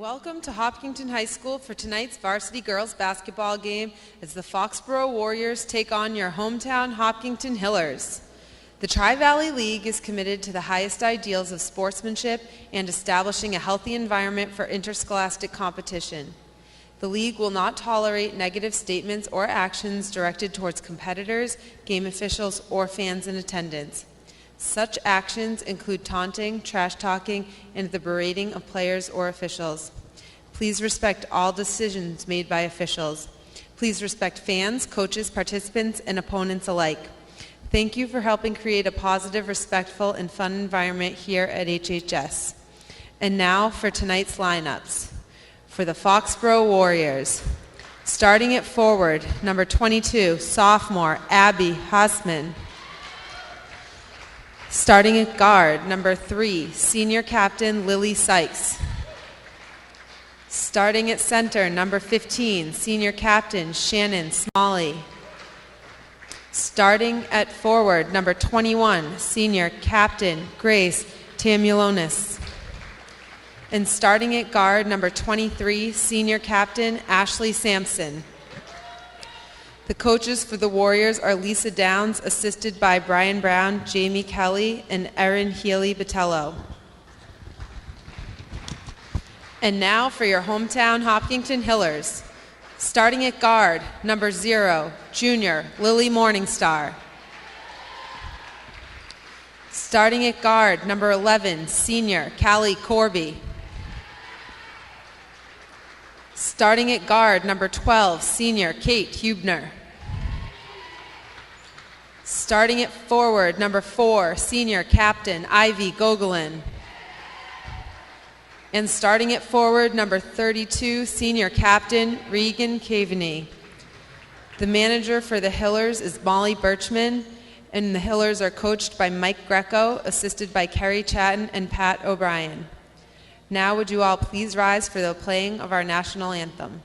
Welcome to Hopkinton High School for tonight's varsity girls basketball game as the Foxboro Warriors take on your hometown Hopkinton Hillers. The Tri-Valley League is committed to the highest ideals of sportsmanship and establishing a healthy environment for interscholastic competition. The league will not tolerate negative statements or actions directed towards competitors, game officials, or fans in attendance. Such actions include taunting, trash talking, and the berating of players or officials. Please respect all decisions made by officials. Please respect fans, coaches, participants, and opponents alike. Thank you for helping create a positive, respectful, and fun environment here at HHS. And now for tonight's lineups. For the Foxboro Warriors, starting at forward, number 22, sophomore Abby Hussman. Starting at guard, number 3, senior captain Lily Sykes. Starting at center, number 15, senior captain Shannon Smalley. Starting at forward, number 21, senior captain Grace Tamulonis. And starting at guard, number 23, senior captain Ashley Sampson. The coaches for the Warriors are Lisa Downs, assisted by Brian Brown, Jamie Kelly, and Erin Healy-Batello. And now for your hometown Hopkinton Hillers. Starting at guard, number 0, junior Lily Morningstar. Starting at guard, number 11, senior Callie Corby. Starting at guard, number 12, senior Kate Hubner. Starting at forward, number 4, senior captain Ivy Gogolin. And starting at forward, number 32, senior captain Regan Caveney. The manager for the Hillers is Molly Birchman, and the Hillers are coached by Mike Greco, assisted by Kerry Chatton and Pat O'Brien. Now would you all please rise for the playing of our national anthem.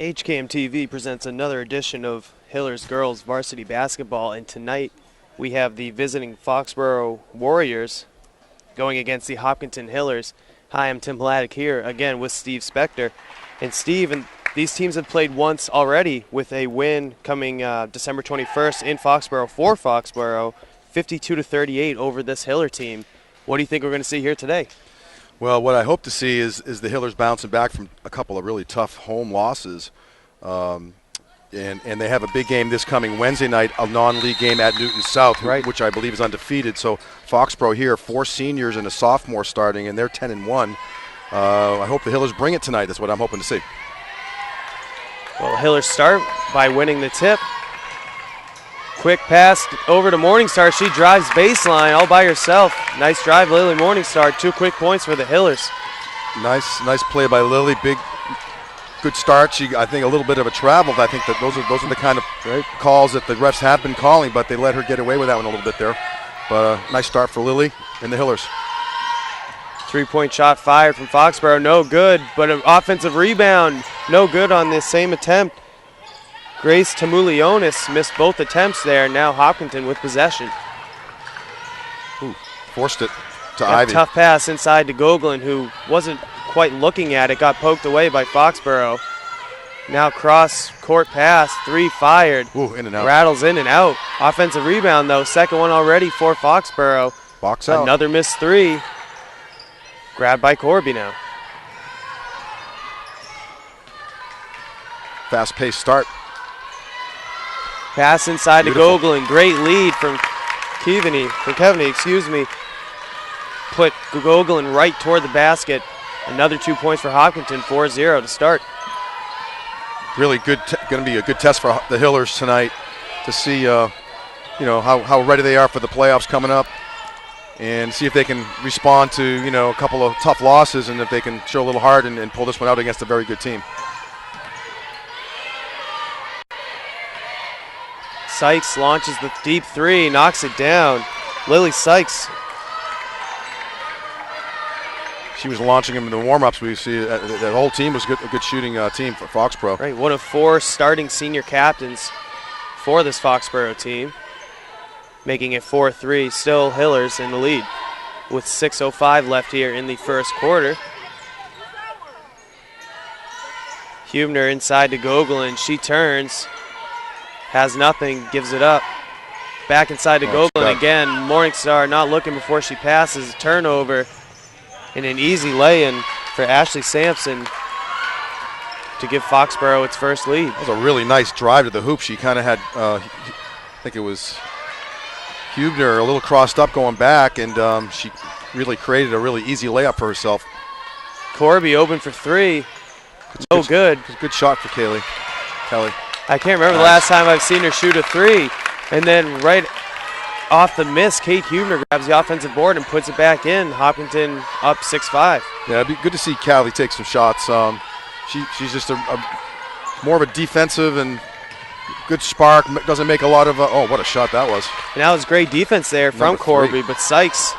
HKM TV presents another edition of Hillers Girls Varsity Basketball, and tonight we have the visiting Foxboro Warriors going against the Hopkinton Hillers. Hi, I'm Tim Hladek here again with Steve Spector. And Steve, and these teams have played once already with a win coming December 21st in Foxboro for Foxboro, 52-38 over this Hiller team. What do you think we're going to see here today? Well, what I hope to see is the Hillers bouncing back from a couple of really tough home losses. And they have a big game this coming Wednesday night, a non-league game at Newton South, right, which I believe is undefeated. So Foxboro here, 4 seniors and a sophomore starting, and they're 10-1. I hope the Hillers bring it tonight. That's what I'm hoping to see. Well, Hillers start by winning the tip. Quick pass over to Morningstar. She drives baseline all by herself. Nice drive, Lily Morningstar. 2 quick points for the Hillers. Nice play by Lily. Good start. I think a little bit of a travel. I think that those are the kind of calls that the refs have been calling, but they let her get away with that one a little bit there. But nice start for Lily and the Hillers. 3-point shot fired from Foxboro, no good, but an offensive rebound, no good on this same attempt. Grace Tamulionis missed both attempts there. Now Hopkinton with possession. Ooh, forced it to Ivy. Tough pass inside to Gogolin, who wasn't quite looking at it. Got poked away by Foxboro. Now cross court pass, 3 fired. Ooh, in and out. Rattles in and out. Offensive rebound though, second one already for Foxboro. Box out. Another missed 3. Grabbed by Corby now. Fast-paced start. Pass inside Beautiful. to Gogolin. Great lead from Kevany, Put Gogolin right toward the basket. Another 2 points for Hopkinton, 4-0 to start. Really good, going to be a good test for the Hillers tonight to see, how ready they are for the playoffs coming up, and see if they can respond to, a couple of tough losses, and if they can show a little heart and pull this one out against a very good team. Sykes launches the deep 3, knocks it down. Lily Sykes. She was launching him in the warm-ups. We see that whole team was a good shooting team for Foxboro. Right, one of 4 starting senior captains for this Foxboro team, making it 4-3. Still Hillers in the lead with 6:05 left here in the first quarter. Hubner inside to Gogolin. She turns, has nothing, gives it up. Back inside to Gogolin again. Morningstar not looking before she passes. Turnover. And an easy lay-in for Ashley Sampson to give Foxboro its first lead. That was a really nice drive to the hoop. She kind of had, I think it was Hubner, a little crossed up going back, and she really created a really easy layup for herself. Corby open for 3. No good. Good shot for Kelly. I can't remember the last time I've seen her shoot a 3. And then right off the miss, Kate Hubner grabs the offensive board and puts it back in. Hopkinton up 6-5. Yeah, it'd be good to see Callie take some shots. She's just more of a defensive and good spark. Doesn't make a lot of. What a shot that was! And that was great defense there from Corby, but Sykes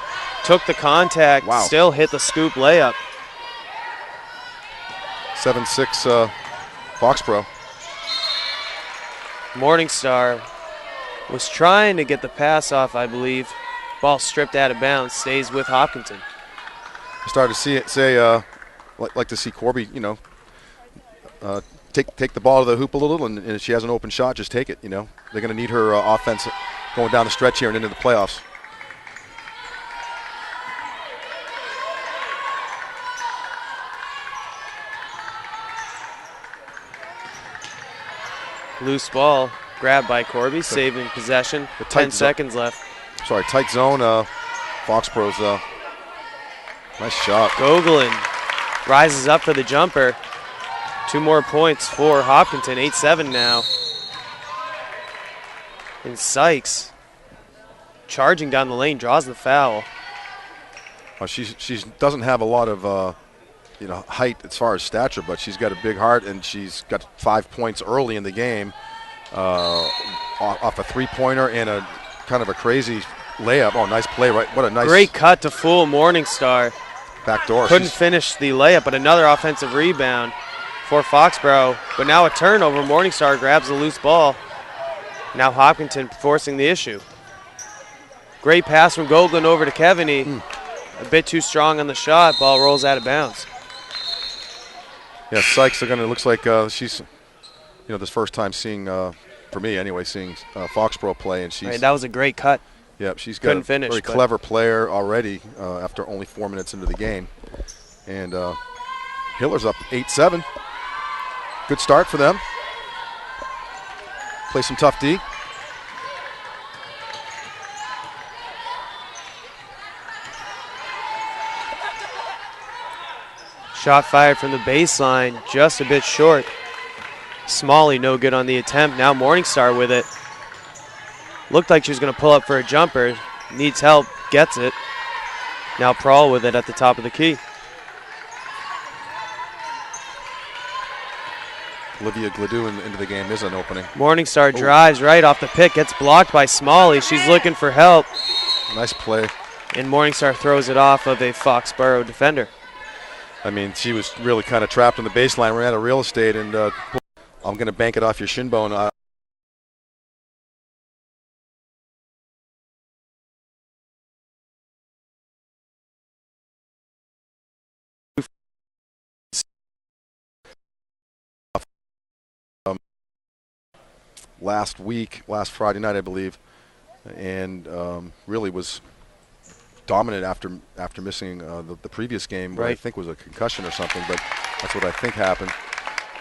took the contact. Wow. Still hit the scoop layup. 7-6 Foxboro. Morningstar was trying to get the pass off, I believe. Ball stripped out of bounds, stays with Hopkinton. I started to like to see Corby, take the ball to the hoop a little, and if she has an open shot, just take it. They're going to need her offense going down the stretch here and into the playoffs. Loose ball. Grabbed by Corby, saving possession. 10 seconds left. Sorry, tight zone. Foxboro's nice shot. Gogolin rises up for the jumper. 2 more points for Hopkinton, 8-7 now. And Sykes charging down the lane, draws the foul. She doesn't have a lot of height as far as stature, but she's got a big heart, and she's got 5 points early in the game. Off a 3-pointer and a kind of a crazy layup. Oh, nice play, right? What a nice. Great cut to fool Morningstar. Back door. Couldn't finish the layup, but another offensive rebound for Foxboro. But now a turnover. Morningstar grabs the loose ball. Now Hopkinton forcing the issue. Great pass from Gogolin over to Kevany. A bit too strong on the shot. Ball rolls out of bounds. Yeah, Sykes looks like she's, this first time seeing, for me anyway, seeing Foxboro play, and she's. Right, that was a great cut. Yeah, she's got a very clever player already after only 4 minutes into the game. And Hiller's up 8-7. Good start for them. Play some tough D. Shot fired from the baseline, just a bit short. Smalley no good on the attempt. Now Morningstar with it. Looked like she was going to pull up for a jumper. Needs help, gets it. Now Prawl with it at the top of the key. Olivia Gladue into the game is an opening. Morningstar drives right off the pick, gets blocked by Smalley. She's looking for help. Nice play. And Morningstar throws it off of a Foxboro defender. I mean, she was really kind of trapped on the baseline. Ran out of real estate and I'm going to bank it off your shin bone. Last Friday night, I believe, and really was dominant after missing the previous game, where I think was a concussion or something, but that's what I think happened.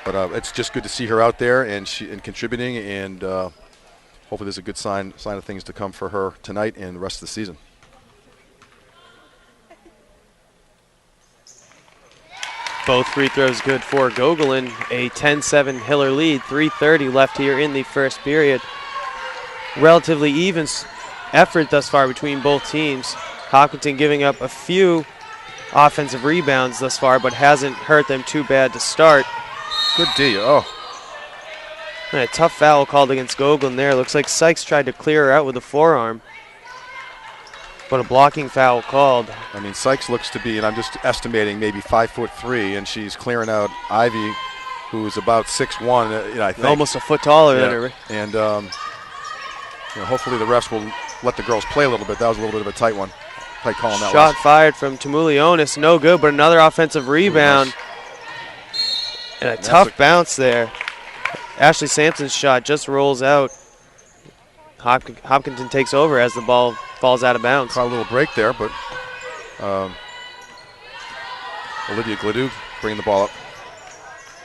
But it's just good to see her out there and contributing, and hopefully there's a good sign of things to come for her tonight and the rest of the season. Both free throws good for Gogolin. A 10-7 Hiller lead. 3:30 left here in the first period. Relatively even effort thus far between both teams. Hopkinton giving up a few offensive rebounds thus far, but hasn't hurt them too bad to start. Good D. Oh. And a tough foul called against Gogolin there. Looks like Sykes tried to clear her out with a forearm, but a blocking foul called. I mean, Sykes looks to be, and I'm just estimating, maybe 5'3", and she's clearing out Ivy, who's about 6'1", I think. Almost a foot taller than her. And hopefully the refs will let the girls play a little bit. That was a little bit of a tight one. Tight call on that. Shot fired from Tamulionis, no good, but another offensive rebound. And a tough bounce there. Ashley Sampson's shot just rolls out. Hopkinton takes over as the ball falls out of bounds. Caught a little break there, but Olivia Gladue bringing the ball up.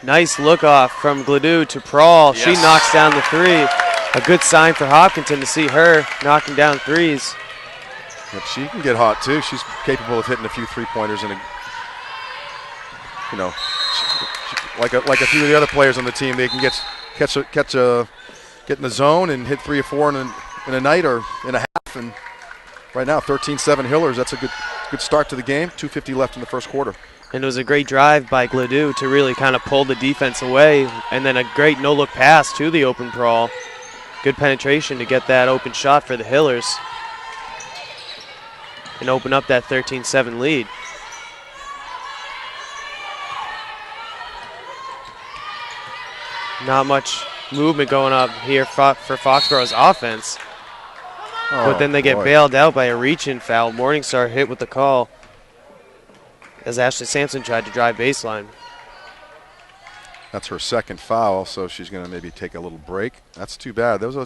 Nice look off from Gladue to Prawl. Yes. She knocks down the three. A good sign for Hopkinton to see her knocking down threes. Yep, she can get hot too. She's capable of hitting a few three-pointers, and like a few of the other players on the team, they can get in the zone and hit 3 or 4 in a night or in a half. And right now, 13-7 Hillers. That's a good start to the game. 2:50 left in the first quarter. And it was a great drive by Gladue to really kind of pull the defense away, and then a great no-look pass to the open Prawl. Good penetration to get that open shot for the Hillers and open up that 13-7 lead. Not much movement going up here for Foxboro's offense. But then they get bailed out by a reach-in foul. Morningstar hit with the call as Ashley Sampson tried to drive baseline. That's her second foul, so she's going to maybe take a little break. That's too bad. There was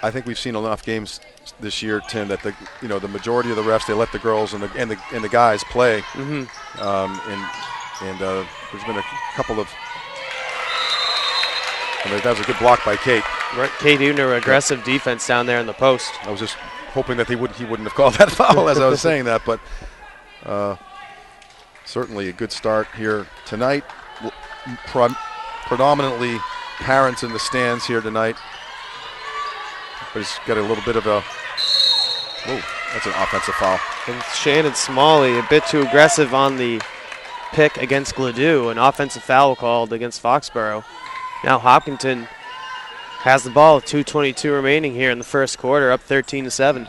I think we've seen enough games this year, Tim, that the majority of the refs, they let the girls and the guys play. Mm-hmm. And there's been a couple of. That was a good block by Kate. Right, Kate Udner, aggressive defense down there in the post. I was just hoping that he wouldn't have called that foul as I was saying that, but certainly a good start here tonight. Predominantly parents in the stands here tonight, but he's got a little bit of a. Oh, that's an offensive foul. And Shannon Smalley a bit too aggressive on the pick against Gladue. An offensive foul called against Foxboro. Now Hopkinton has the ball with 2:22 remaining here in the first quarter, up 13-7.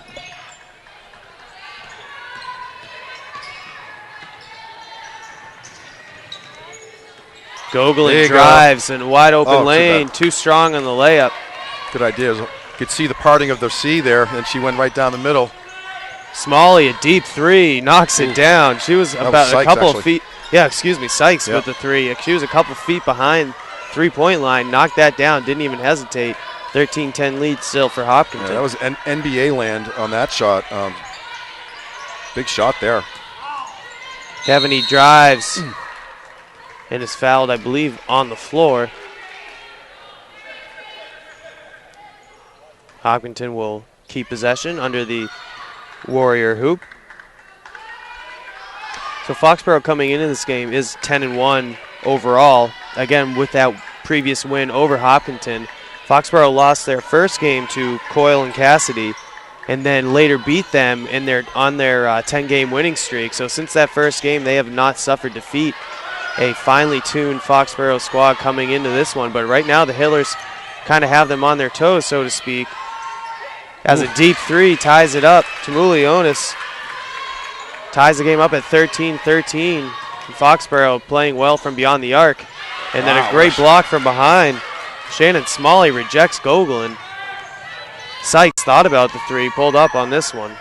Gogolin drives and wide open lane, too strong on the layup. Good idea. You could see the parting of the sea there, and she went right down the middle. Smalley, a deep three, knocks it down. She was about a couple of feet. Yeah, excuse me, Sykes with the three. She was a couple feet behind three-point line, knocked that down, didn't even hesitate. 13-10 lead still for Hopkinton. Yeah, that was NBA land on that shot. Big shot there. Kevany drives and is fouled, I believe, on the floor. Hopkinton will keep possession under the Warrior hoop. So Foxboro coming into this game is 10-1 overall. Again, with that previous win over Hopkinton. Foxboro lost their first game to Coyle and Cassidy and then later beat them on their 10-game winning streak. So since that first game, they have not suffered defeat. A finely tuned Foxboro squad coming into this one. But right now, the Hillers kind of have them on their toes, so to speak. As a deep three ties it up. Tamulionis ties the game up at 13-13. Foxboro playing well from beyond the arc. And then a great block from behind. Shannon Smalley rejects Gogolin. Sykes thought about the three, pulled up on this one.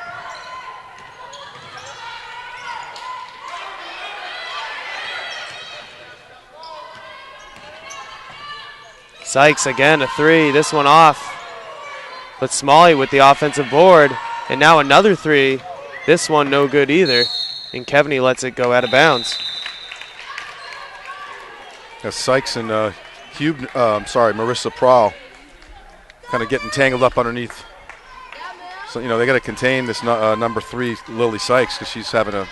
Sykes again, a three, this one off. But Smalley with the offensive board. And now another three. This one no good either. And Kevney lets it go out of bounds. Sykes and Marissa Prowl kind of getting tangled up underneath. So, they got to contain this number 3, Lily Sykes, because she's having a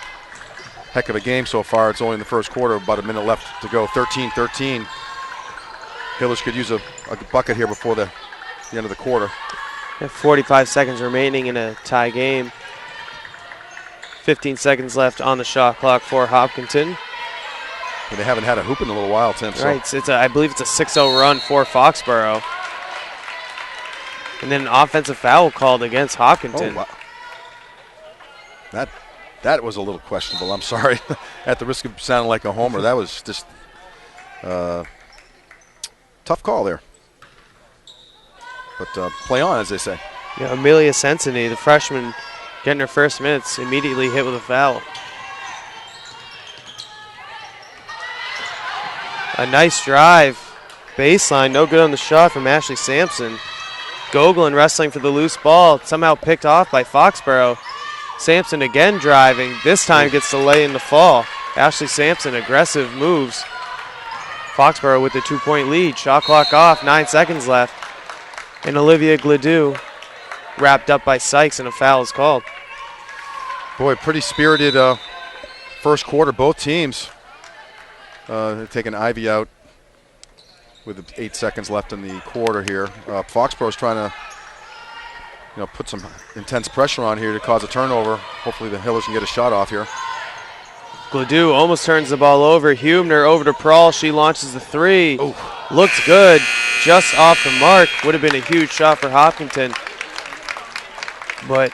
heck of a game so far. It's only in the first quarter, about a minute left to go, 13-13. Hillers could use a bucket here before the end of the quarter. 45 seconds remaining in a tie game. 15 seconds left on the shot clock for Hopkinton. And they haven't had a hoop in a little while, Tim. So. Right, I believe it's a 6-0 run for Foxboro. And then an offensive foul called against Hopkinton. Oh, wow. That was a little questionable. I'm sorry. At the risk of sounding like a homer, that was just tough call there. But play on, as they say. Yeah, Amelia Sensini, the freshman, getting her first minutes, immediately hit with a foul. A nice drive. Baseline, no good on the shot from Ashley Sampson. Gogolin wrestling for the loose ball, somehow picked off by Foxboro. Sampson again driving, this time gets the lay in the fall. Ashley Sampson, aggressive moves. Foxboro with the 2-point lead, shot clock off, 9 seconds left. And Olivia Gladue wrapped up by Sykes, and a foul is called. Boy, pretty spirited first quarter, both teams. Taking Ivy out with 8 seconds left in the quarter here. Foxboro's trying to put some intense pressure on here to cause a turnover. Hopefully the Hillers can get a shot off here. Gladue almost turns the ball over. Huebner over to Prawl. She launches the three. Ooh. Looked good. Just off the mark. Would have been a huge shot for Hopkinton. But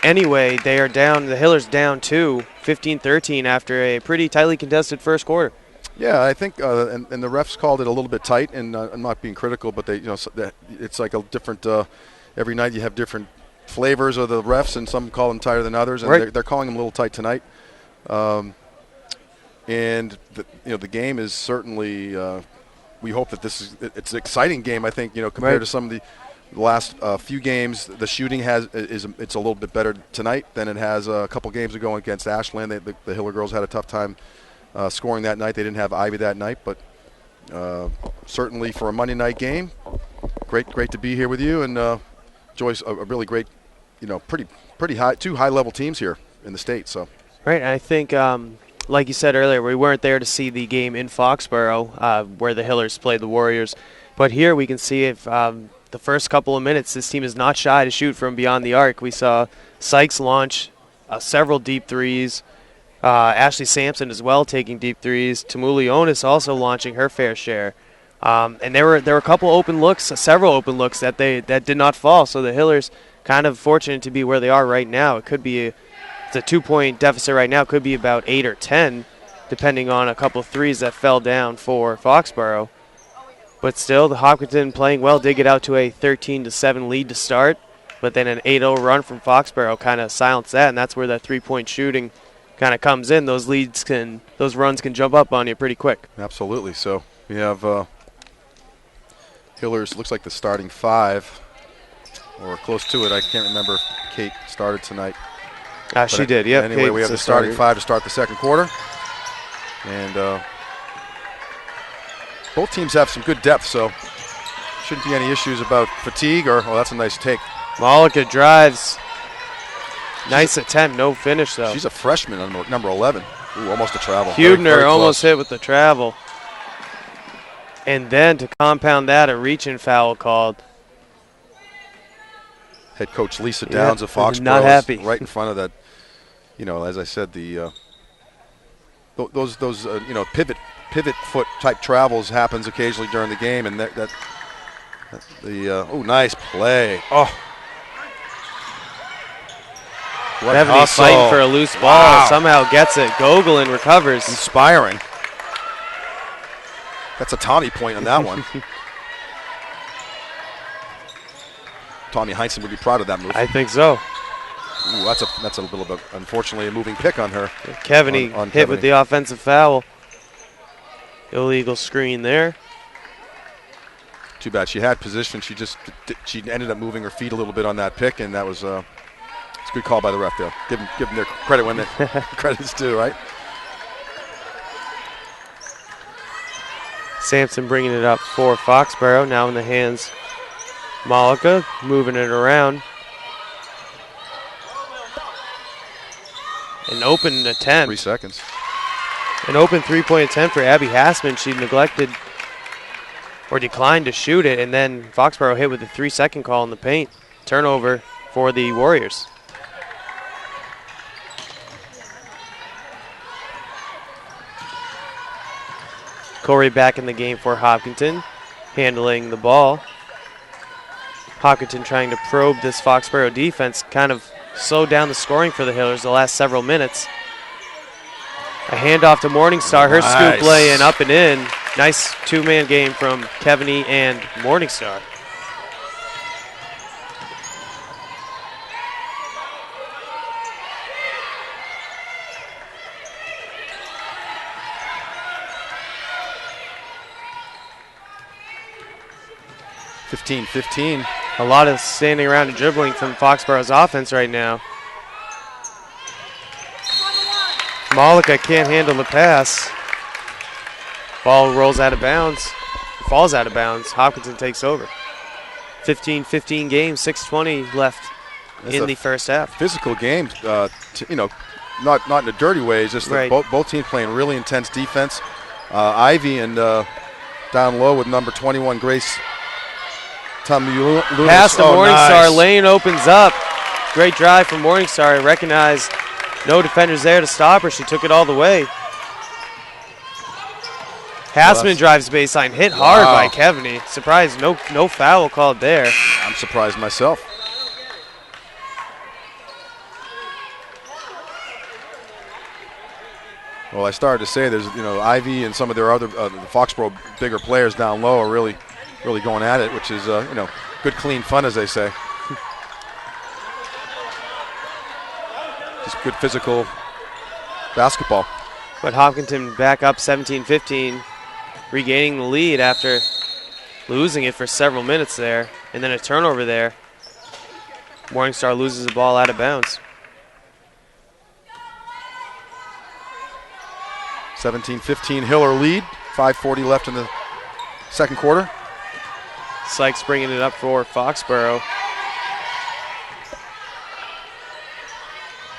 anyway, they are down. The Hillers down 2, 15-13 after a pretty tightly contested first quarter. Yeah, I think, and the refs called it a little bit tight, and I'm not being critical, but it's like a different. Every night you have different flavors of the refs, and some call them tighter than others, and right. they're calling them a little tight tonight. And the game is certainly. We hope that it's an exciting game. I think compared right. to some of the last few games, the shooting it's a little bit better tonight than it has a couple games ago against Ashland. The Hiller girls had a tough time scoring that night. They didn't have Ivy that night, but certainly for a Monday night game, great to be here with you, and Joyce, a really great, pretty high, 2 high-level teams here in the state. So right, I think. Like you said earlier, we weren't there to see the game in Foxboro where the Hillers played the Warriors. But here we can see if the first couple of minutes, this team is not shy to shoot from beyond the arc. We saw Sykes launch several deep threes. Ashley Sampson as well taking deep threes. Tamuli Onis also launching her fair share. And there were a couple open looks, several open looks that did not fall. So the Hillers kind of fortunate to be where they are right now. It could be it's a 2-point deficit right now. Could be about 8 or 10, depending on a couple of threes that fell down for Foxboro. But still, the Hopkinton playing well did get out to a 13-7 lead to start, but then an 8-0 run from Foxboro kind of silenced that, and that's where that 3-point shooting kind of comes in. Those runs can jump up on you pretty quick. Absolutely. So we have Hillers. Looks like the starting 5, or close to it. I can't remember if Kate started tonight. She did, yeah. Anyway, we have the starting 5 to start the second quarter. And both teams have some good depth, so shouldn't be any issues about fatigue or, oh, that's a nice take. Malika drives. Nice attempt, no finish, though. She's a freshman, number 11. Ooh, almost a travel. Huebner very almost close. hit with the travel. And then to compound that, a reach-in foul called. Head coach Lisa Downs of Foxboro not happy. right in front of that. As I said, the those pivot foot type travels happens occasionally during the game, and nice play. Oh, what Kevney fighting for a loose ball. Wow. Somehow gets it. Gogolin recovers. Inspiring. That's a Tommy point on that one. Tommy Heinsohn would be proud of that move. I think so. Ooh, that's a little bit, unfortunately, a moving pick on her. Kevany hit with the offensive foul. Illegal screen there. Too bad. She had position. She ended up moving her feet a little bit on that pick, and that was it's a good call by the ref there. Give them their credit when credit's due, right? Sampson bringing it up for Foxboro. Now in the hands. Malika moving it around. An open attempt. 3 seconds. An open three-point attempt for Abby Hassman. She neglected or declined to shoot it, and then Foxboro hit with a 3-second call in the paint. Turnover for the Warriors. Corey back in the game for Hopkinton, handling the ball. Hopkinton trying to probe this Foxboro defense, kind of slowed down the scoring for the Hillers the last several minutes. A handoff to Morningstar, her scoop lay in, up and in. Nice two-man game from Kevany and Morningstar. (15-15). A lot of standing around and dribbling from Foxboro's offense right now. Malika can't handle the pass. Ball rolls out of bounds, falls out of bounds. Hopkinton takes over. 15-15 game, 6:20 left in the first half. Physical game, not in a dirty way. It's just that both teams playing really intense defense. Ivy and down low with number 21, Grace. Pass to Morningstar, lane opens up. Great drive from Morningstar. Recognized no defenders there to stop her. She took it all the way. Hassman drives baseline, hit hard by Kevany. Surprised no foul called there. I'm surprised myself. Well, I started to say there's Ivy and some of their other the Foxboro bigger players down low are really going at it, which is good clean fun, as they say. Just good physical basketball. But Hopkinton back up 17-15, regaining the lead after losing it for several minutes there, and then a turnover there. Morningstar loses the ball out of bounds. 17-15 Hiller lead. 5:40 left in the second quarter. Sykes bringing it up for Foxboro.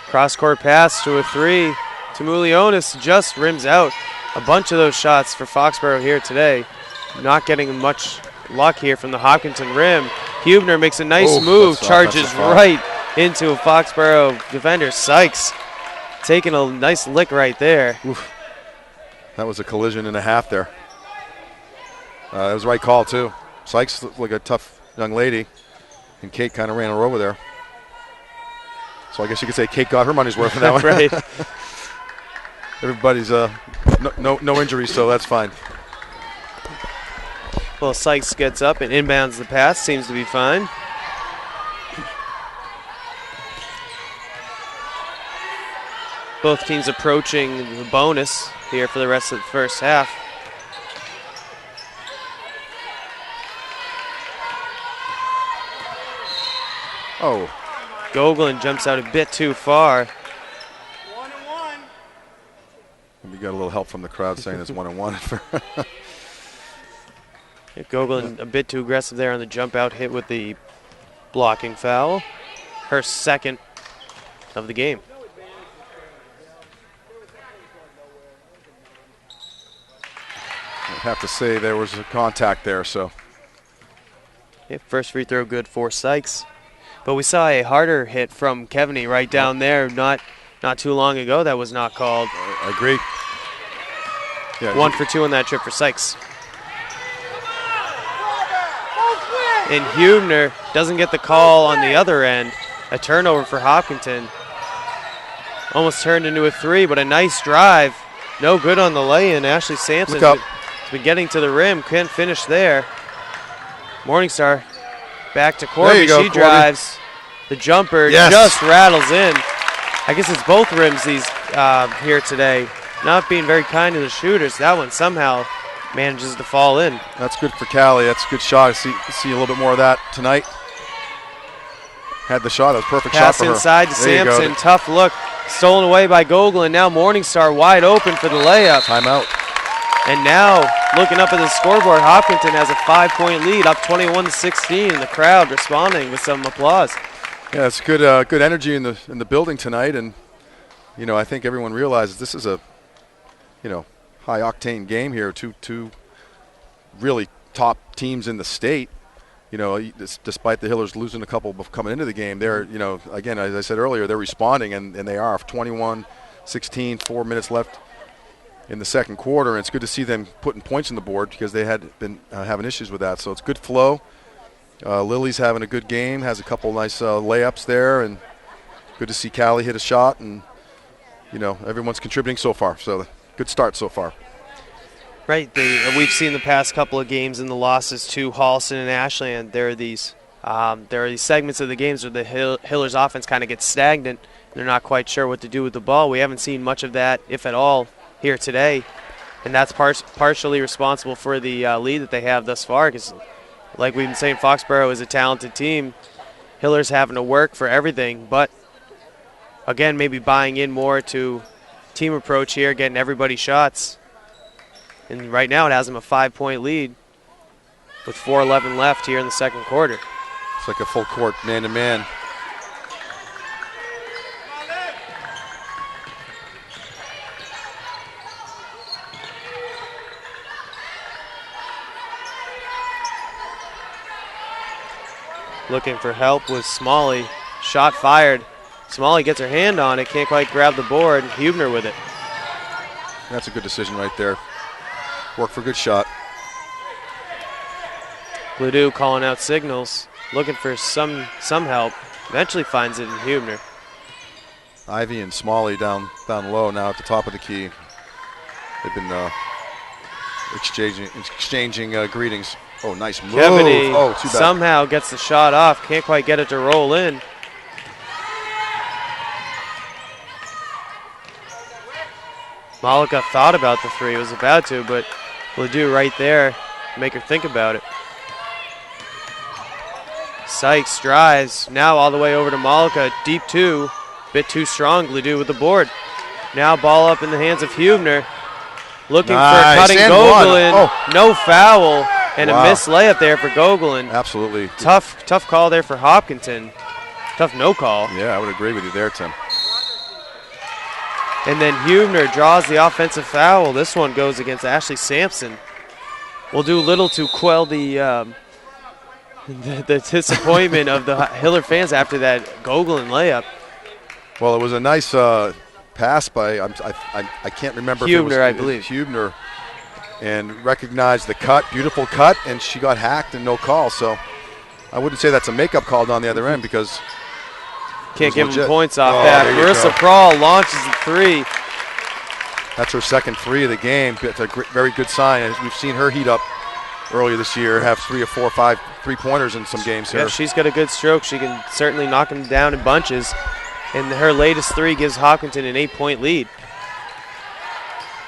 Cross-court pass to a three. Tamulionis just rims out. A bunch of those shots for Foxboro here today. Not getting much luck here from the Hopkinton rim. Hubner makes a nice move, charges right into a Foxboro defender. Sykes taking a nice lick right there. Oof. That was a collision and a half there. That was the right call, too. Sykes looked like a tough young lady, and Kate kind of ran her over there. So I guess you could say Kate got her money's worth in that one. Right. Everybody's no injuries, so that's fine. Well, Sykes gets up and inbounds the pass. Seems to be fine. Both teams approaching the bonus here for the rest of the first half. Oh. Gogolin jumps out a bit too far. 1-1. We got a little help from the crowd saying it's 1-1. Gogolin a bit too aggressive there on the jump out hit with the blocking foul. Her second of the game. I'd have to say there was a contact there, so. Yeah, first free throw good for Sykes. But we saw a harder hit from Kevany right down there not too long ago that was not called. I agree. Yeah, 1 for 2 on that trip for Sykes. And Hubner doesn't get the call on the other end. A turnover for Hopkinton. Almost turned into a three, but a nice drive. No good on the lay-in. Ashley Sampson It's been getting to the rim, couldn't finish there. Morningstar back to Corby. She drives. The jumper just rattles in. I guess it's both rims these here today. Not being very kind to the shooters. That one somehow manages to fall in. That's good for Callie. That's a good shot. See a little bit more of that tonight. Had the shot. It was a perfect shot for her. Pass inside to Sampson. Tough look. Stolen away by Gogolin. Now Morningstar wide open for the layup. Timeout. And now, looking up at the scoreboard, Hopkinton has a 5-point lead, up 21-16, and the crowd responding with some applause. Yeah, it's good good energy in the building tonight, and I think everyone realizes this is a high octane game here. Two really top teams in the state. Despite the Hillers losing a couple coming into the game, they're again, as I said earlier, they're responding, and they are. 21-16, 4 minutes left in the second quarter, and it's good to see them putting points on the board because they had been having issues with that. So it's good flow. Lily's having a good game, has a couple nice layups there, and good to see Callie hit a shot, and everyone's contributing so far. So good start so far. Right, we've seen the past couple of games in the losses to Halston and Ashland. There are these segments of the games where the Hillers offense kind of gets stagnant. They're not quite sure what to do with the ball. We haven't seen much of that, if at all, here today, and that's partially responsible for the lead that they have thus far. Because, like we've been saying, Foxboro is a talented team. Hillers having to work for everything, but again, maybe buying in more to team approach here, getting everybody shots. And right now it has them a 5-point lead with 4:11 left here in the second quarter. It's like a full court man-to-man. Looking for help with Smalley. Shot fired. Smalley gets her hand on it, can't quite grab the board. Hubner with it. That's a good decision right there. Work for a good shot. Ledoux calling out signals, looking for some help. Eventually finds it in Hubner. Ivy and Smalley down low now at the top of the key. They've been exchanging greetings. Oh, nice move. Kevedy too bad. Somehow gets the shot off. Can't quite get it to roll in. Malika thought about the three, was about to, but Ledoux right there, make her think about it. Sykes drives, now all the way over to Malika, deep two, bit too strong, Ledoux with the board. Now ball up in the hands of Hubner, looking for cutting Gogolin, no foul, and a missed layup there for Gogolin. Absolutely. Tough call there for Hopkinton, tough no call. Yeah, I would agree with you there, Tim. And then Hubner draws the offensive foul. This one goes against Ashley Sampson. Will do little to quell the disappointment of the Hiller fans after that Gogolin layup. Well, it was a nice pass by, I can't remember. Hubner, I believe. Hubner, and recognized the cut, beautiful cut, and she got hacked and no call. So I wouldn't say that's a makeup call down the other end because can't give him points off that. Marissa Prawl launches the three. That's her second three of the game. It's a very good sign. We've seen her heat up earlier this year, have 3 or 4 or 5 3-pointers in some games here. Yeah, she's got a good stroke. She can certainly knock them down in bunches. And her latest three gives Hopkinton an 8-point lead.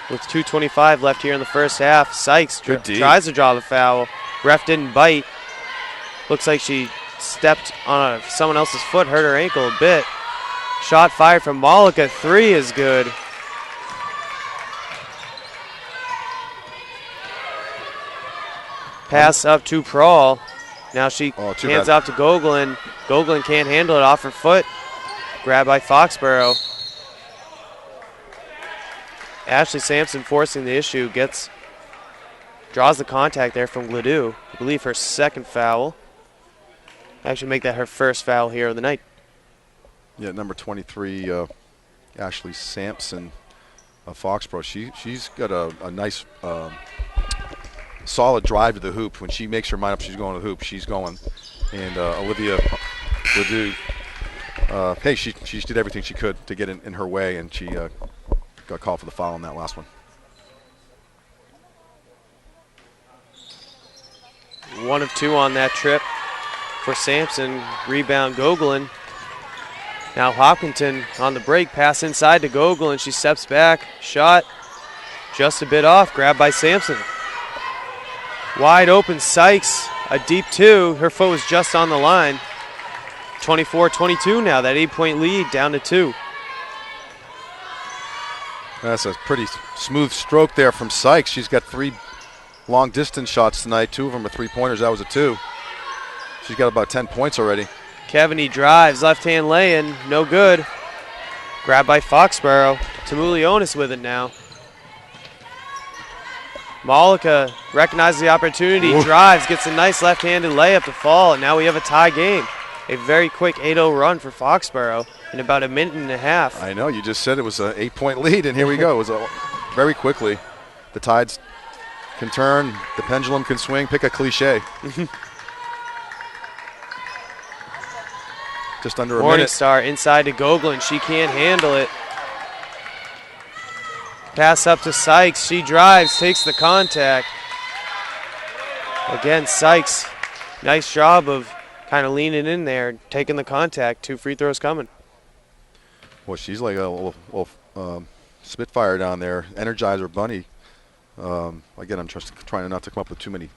With 2:25 left here in the first half, Sykes tries to draw the foul. Ref didn't bite. Looks like she stepped on someone else's foot, hurt her ankle a bit. Shot fired from Malika. Three is good. Pass up to Prawl. Now she hands off to Gogolin. Gogolin can't handle it off her foot. Grabbed by Foxboro. Ashley Sampson forcing the issue. Draws the contact there from Ledoux. I believe her second foul. Actually make that her first foul here of the night. Yeah, number 23, Ashley Sampson of Foxboro. She's got a nice solid drive to the hoop. When she makes her mind up she's going to the hoop, she's going. And Olivia Ledoux, hey, she did everything she could to get in her way, and she got called for the foul on that last one. 1 of 2 on that trip for Sampson. Rebound Gogolin. Now Hopkinton on the break, pass inside to Gogolin. She steps back, shot just a bit off, grabbed by Sampson. Wide open Sykes, a deep 2. Her foot was just on the line. 24-22 now, that 8-point lead down to 2. That's a pretty smooth stroke there from Sykes. She's got 3 long distance shots tonight. 2 of them are 3-pointers. That was a 2. She's got about 10 points already. Kevany drives, left hand lay-in, no good. Grabbed by Foxboro. Tamulionis with it now. Malika recognizes the opportunity, drives, gets a nice left-handed layup to fall, and now we have a tie game. A very quick 8-0 run for Foxboro in about a minute and a half. I know, you just said it was an 8-point lead, and here we go. It was very quickly. The tides can turn, the pendulum can swing, pick a cliche. Just under a minute. Morningstar inside to Gogolin. She can't handle it. Pass up to Sykes. She drives, takes the contact. Again, Sykes, nice job of kind of leaning in there, taking the contact. 2 free throws coming. Well, she's like a little Spitfire down there, Energizer Bunny. Again, I'm trying not to come up with too many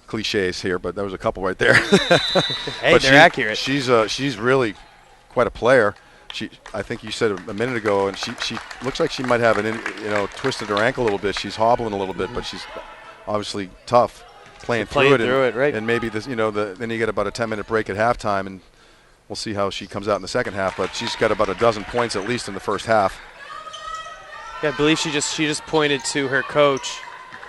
cliches here, but there was a couple right there. Hey, but they're accurate. She's really quite a player. I think you said a minute ago, and she looks like she might have twisted her ankle a little bit. She's hobbling a little bit, but she's obviously tough, playing through it, right? And maybe this, then you get about a 10-minute break at halftime, and we'll see how she comes out in the second half. But she's got about a dozen points at least in the first half. Yeah, I believe she just pointed to her coach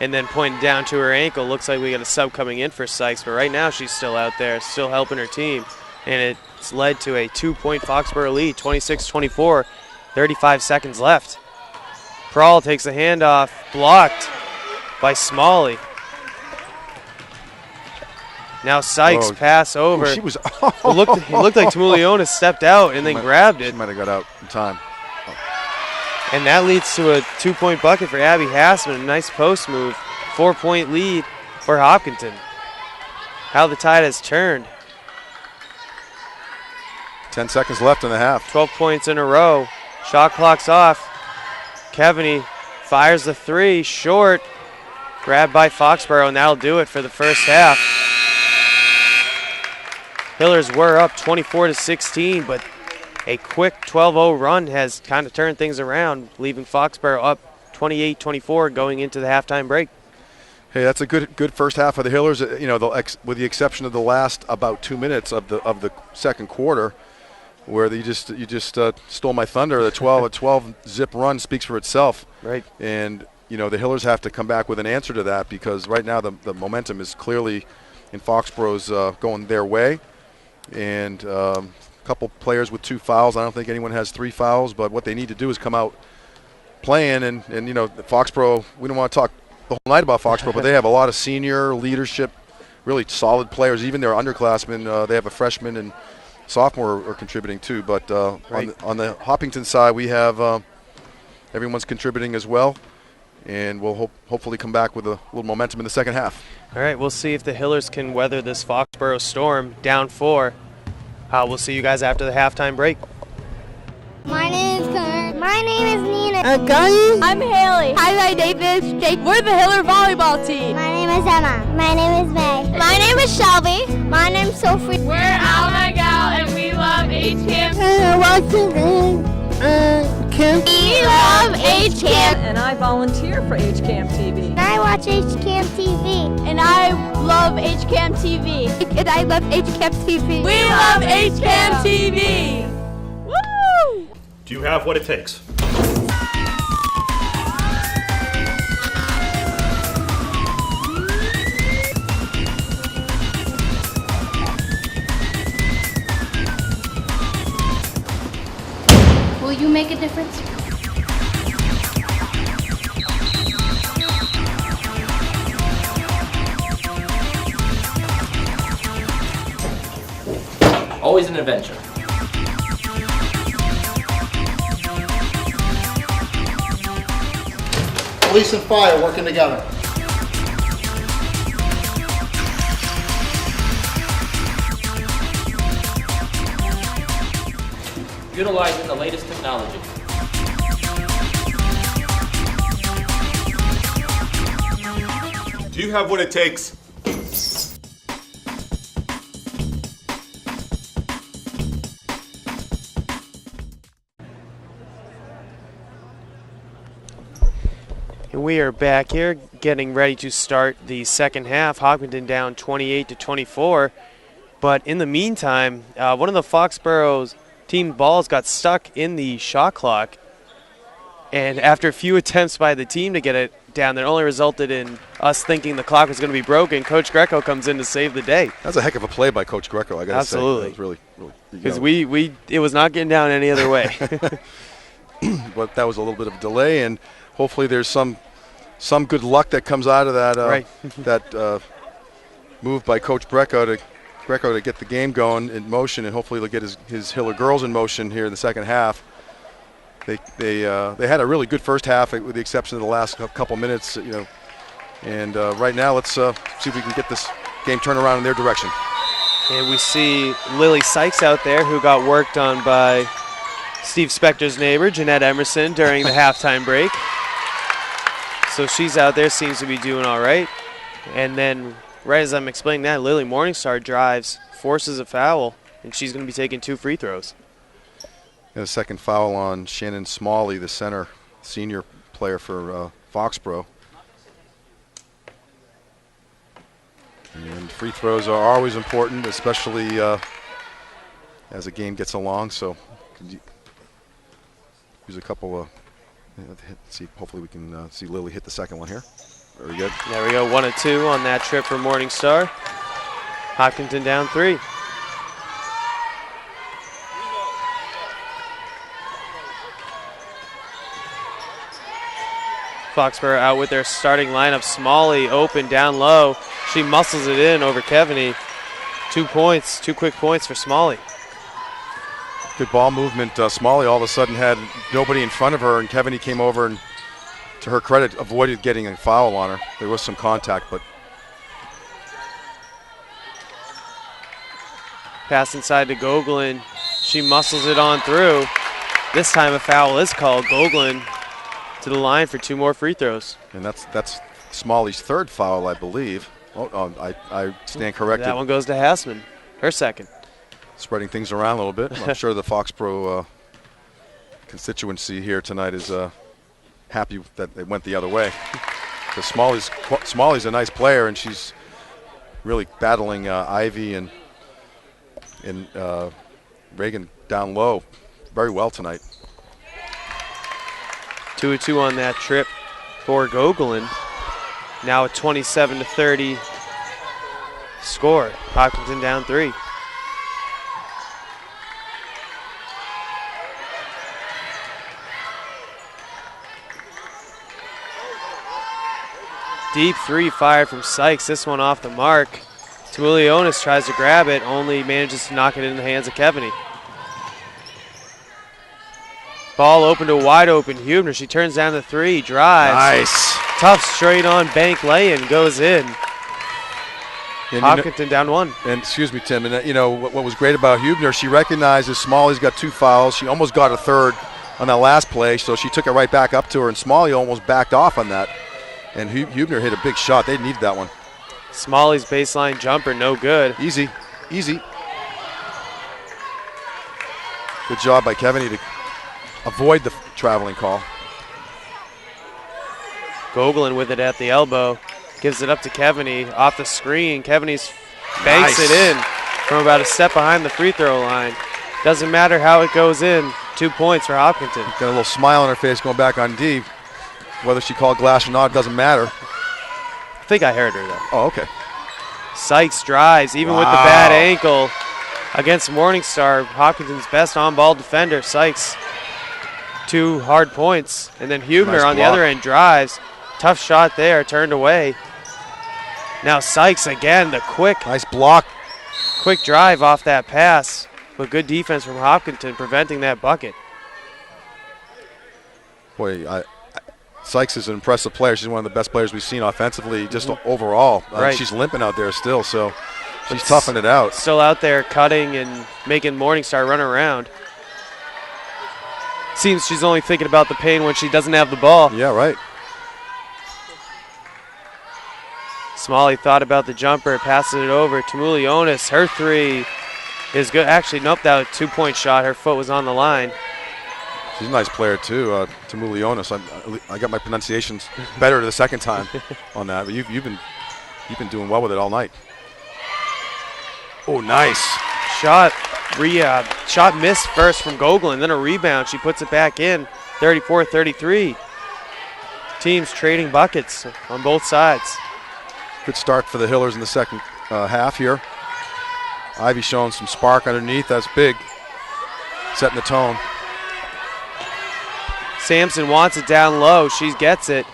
and then pointed down to her ankle. Looks like we got a sub coming in for Sykes, but right now she's still out there, still helping her team. And it's led to a 2-point Foxboro lead, 26-24, 35 seconds left. Prawl takes a handoff, blocked by Smalley. Now Sykes pass over. She was. It looked like Tamulionis stepped out and then grabbed it. She might have got out in time. And that leads to a 2-point bucket for Abby Hassman. A nice post move. 4-point lead for Hopkinton. How the tide has turned. 10 seconds left in the half. 12 points in a row. Shot clock's off. Kevany fires the 3, short. Grabbed by Foxboro, and that'll do it for the first half. Hillers were up 24-16, but a quick 12-0 run has kind of turned things around, leaving Foxboro up 28-24 going into the halftime break. Hey, that's a good first half of the Hillers. With the exception of the last about 2 minutes of the second quarter, where you just stole my thunder. The 12 zip run speaks for itself. Right. And the Hillers have to come back with an answer to that, because right now the momentum is clearly in Foxboro's going their way, and couple players with 2 fouls. I don't think anyone has 3 fouls, but what they need to do is come out playing. And Foxboro, we don't want to talk the whole night about Foxboro, but they have a lot of senior leadership, really solid players. Even their underclassmen, they have a freshman and sophomore are contributing too. But on the Hopkinton side, we have everyone's contributing as well, and we'll hopefully come back with a little momentum in the second half. All right, we'll see if the Hillers can weather this Foxboro storm. Down 4. We'll see you guys after the halftime break. My name is Connor. My name is Nina. I'm Haley. Hi, Davis. Jake. We're the Hiller volleyball team. My name is Emma. My name is May. My name is Shelby. My name is Sophie. We're Alma Gal, and we love HCAM. We love HCAM. And I volunteer for HCAM TV. And I watch HCAM TV. And I love HCAM TV. And I love HCAM TV. We love HCAM TV. Woo! Do you have what it takes? Will you make a difference? Always an adventure. Police and fire working together. utilizing the latest technology. Do you have what it takes? And we are back here getting ready to start the second half. Hopkinton down 28-24. But in the meantime, one of the Foxboro's team balls got stuck in the shot clock. And after a few attempts by the team to get it down, that only resulted in us thinking the clock was going to be broken. Coach Greco comes in to save the day. That's a heck of a play by Coach Greco, I got to say. Absolutely. That was really because it was not getting down any other way. But that was a little bit of a delay, and hopefully there's some good luck that comes out of that that move by Coach Greco to get the game going in motion, and hopefully they'll get his Hiller girls in motion here in the second half. They had a really good first half, with the exception of the last couple minutes, And right now, let's see if we can get this game turned around in their direction. And we see Lily Sykes out there, who got worked on by Steve Spector's neighbor, Jeanette Emerson, during the halftime break. So she's out there, seems to be doing all right. And then, right as I'm explaining that, Lily Morningstar drives, forces a foul, and she's going to be taking 2 free throws. And a second foul on Shannon Smalley, the center, senior player for Foxboro. And free throws are always important, especially as the game gets along. So use a couple of, let's see, hopefully we can see Lily hit the second one here. Very good. There we go, 1 of 2 on that trip for Morningstar. Hopkinton down 3. Foxboro out with their starting lineup. Smalley open down low. She muscles it in over Kevaney. 2 points, 2 quick points for Smalley. Good ball movement. Smalley all of a sudden had nobody in front of her, and Kevaney came over and, to her credit, avoided getting a foul on her. There was some contact, but. Pass inside to Gogolin. She muscles it on through. This time a foul is called. Gogolin to the line for 2 more free throws. And that's Smalley's 3rd foul, I believe. I stand corrected. That one goes to Hassman, her 2nd. Spreading things around a little bit. I'm sure the Foxboro constituency here tonight is happy that they went the other way. Because Smalley's a nice player, and she's really battling Ivy and Reagan down low very well tonight. 2 of 2 on that trip for Gogolin. Now a 27-30 score. Hopkinton down 3. Deep 3 fired from Sykes. This one off the mark. Twilionis tries to grab it, only manages to knock it in the hands of Kevaney. Ball open to wide open Hubner. She turns down the 3, drives. Nice. Tough straight on bank lay-in, goes in. And Hopkinton down 1. And excuse me, Tim, and what was great about Hubner, she recognizes Smalley's got 2 fouls. She almost got a 3rd on that last play, so she took it right back up to her, and Smalley almost backed off on that. And Hubner hit a big shot. They needed that one. Smalley's baseline jumper, no good. Easy. Good job by Kevaney to avoid the traveling call. Gogolin with it at the elbow. Gives it up to Kevaney. Off the screen. Kevaney's banks it in from about a step behind the free throw line. Doesn't matter how it goes in. 2 points for Hopkinton. Got a little smile on her face going back on D. Whether she called glass or not, doesn't matter. I think I heard her, though. Oh, okay. Sykes drives, even with the bad ankle against Morningstar. Hopkinton's best on-ball defender, Sykes. 2 hard points. And then Hubner on the other end drives. Tough shot there, turned away. Now Sykes again, the quick. Nice block. Quick drive off that pass. But good defense from Hopkinton preventing that bucket. Boy, Sykes is an impressive player. She's one of the best players we've seen offensively, just overall. Right. She's limping out there still, so she's toughing it out. Still out there cutting and making Morningstar run around. Seems she's only thinking about the pain when she doesn't have the ball. Yeah, right. Smalley thought about the jumper, passes it over. Tamulionis, her three is good. Actually, nope, that was a 2-point shot. Her foot was on the line. She's a nice player, too, Tamulionis. I got my pronunciations better the second time on that, but you've been doing well with it all night. Oh, nice. Shot missed first from Gogolin, then a rebound. She puts it back in, 34-33. Teams trading buckets on both sides. Good start for the Hillers in the second half here. Ivy showing some spark underneath. That's big. Setting the tone. Sampson wants it down low. She gets it.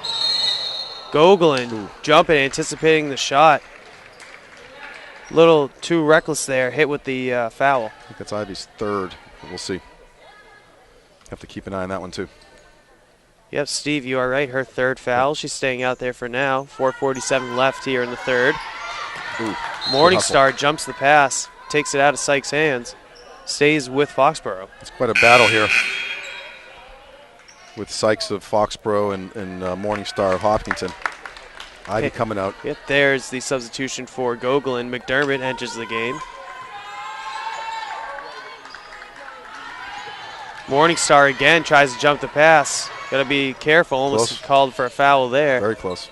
Gogolin jumping, anticipating the shot. Little too reckless there. Hit with the foul. I think that's Ivy's third, but we'll see. Have to keep an eye on that one, too. Yep, Steve, you are right. Her third foul. She's staying out there for now. 4:47 left here in the third. Morningstar jumps the pass, takes it out of Sykes' hands, stays with Foxboro. It's quite a battle here with Sykes of Foxboro and Morningstar of Hopkinton. Ivy coming out. Yep, there's the substitution for Gogolin. McDermott enters the game. Morningstar again tries to jump the pass. Got to be careful. Almost called for a foul there. Very close.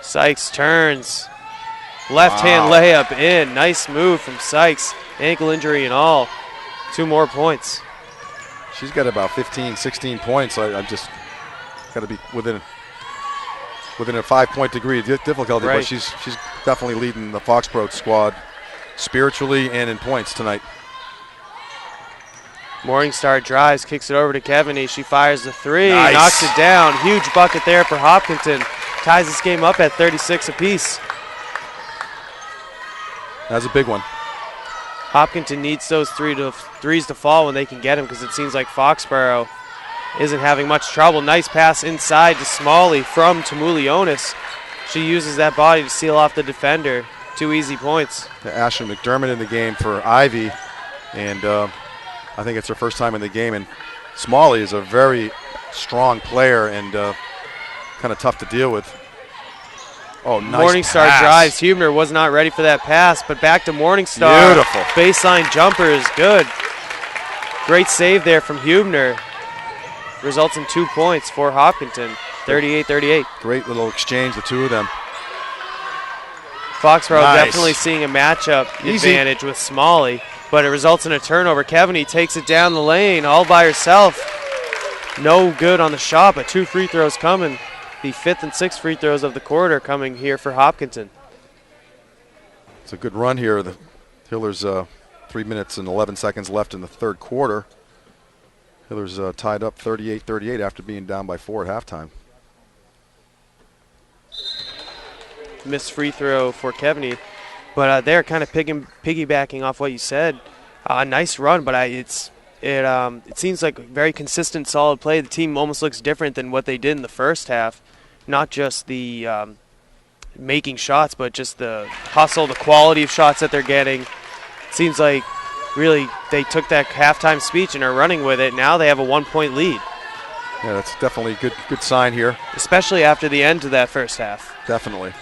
Sykes turns. Left-hand layup in. Nice move from Sykes. Ankle injury and all. 2 more points. She's got about 15, 16 points. I've just got to be within a 5-point degree of difficulty. Right. But she's definitely leading the Foxboro squad spiritually and in points tonight. Morningstar drives, kicks it over to Kevany. She fires the three, nice. Knocks it down. Huge bucket there for Hopkinton. Ties this game up at 36 apiece. That's a big one. Hopkinton needs those threes to fall when they can get them, because it seems like Foxboro isn't having much trouble. Nice pass inside to Smalley from Tamulionis. She uses that body to seal off the defender. 2 easy points. Ashley McDermott in the game for Ivy, and I think it's her first time in the game. And Smalley is a very strong player and kind of tough to deal with. Oh, nice Morningstar pass. drives. Hubner was not ready for that pass, but back to Morningstar. Beautiful. Baseline jumper is good. Great save there from Hubner. Results in 2 points for Hopkinton, 38-38. Great little exchange, the two of them. Foxboro Nice. definitely seeing a matchup Easy. advantage with Smalley, but it results in a turnover. Kevany takes it down the lane all by herself. No good on the shot, but 2 free throws coming. The 5th and 6th free throws of the quarter coming here for Hopkinton. It's a good run here. The Hillers 3 minutes and 11 seconds left in the third quarter. Hillers tied up 38-38 after being down by 4 at halftime. Missed free throw for Kevany, but they're kind of piggybacking off what you said. Nice run, but it seems like very consistent, solid play. The team almost looks different than what they did in the first half. Not just the making shots, but just the hustle, the quality of shots that they're getting. Seems like really they took that halftime speech and are running with it. Now they have a 1-point lead. Yeah, that's definitely a good sign here. Especially after the end of that first half. Definitely.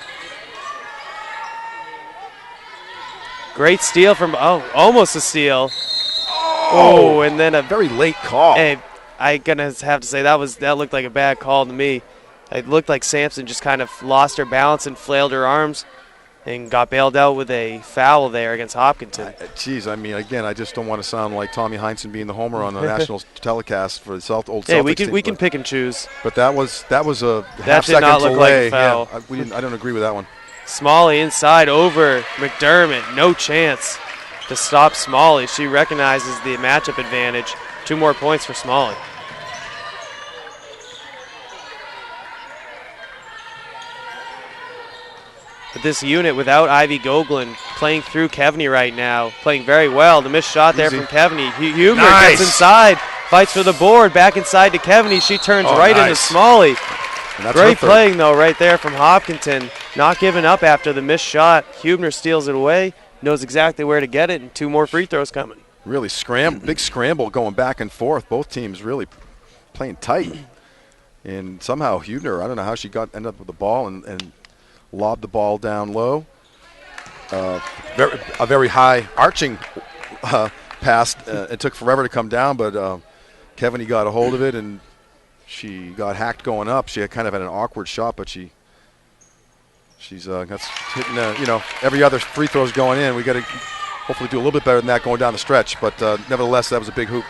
Great steal from, almost a steal. Oh, and then a very late call. Hey, I'm going to have to say that looked like a bad call to me. It looked like Sampson just kind of lost her balance and flailed her arms and got bailed out with a foul there against Hopkinton. Geez, I mean, again, I just don't want to sound like Tommy Heinsohn being the homer on the national telecast for the old Hey, Celtics. we can pick and choose. But that was a That half did second not look delay. like a foul. Yeah, I don't agree with that one. Smalley inside over McDermott. No chance to stop Smalley. She recognizes the matchup advantage. 2 more points for Smalley. But this unit without Ivy Gogolin playing through Kevany right now, playing very well. The missed shot there from Kevany. Hubner gets inside, fights for the board, back inside to Kevany. She turns into Smalley. Great playing, though, right there from Hopkinton. Not giving up after the missed shot. Hubner steals it away, knows exactly where to get it, and 2 more free throws coming. Really big scramble going back and forth. Both teams really playing tight. And somehow Hubner, I don't know how she ended up with the ball and lobbed the ball down low. A very high arching pass. It took forever to come down, but Kevany got a hold of it, and she got hacked going up. She had kind of had an awkward shot, but she's that's hitting. Every other free throw's going in. We got to hopefully do a little bit better than that going down the stretch. But nevertheless, that was a big hoop.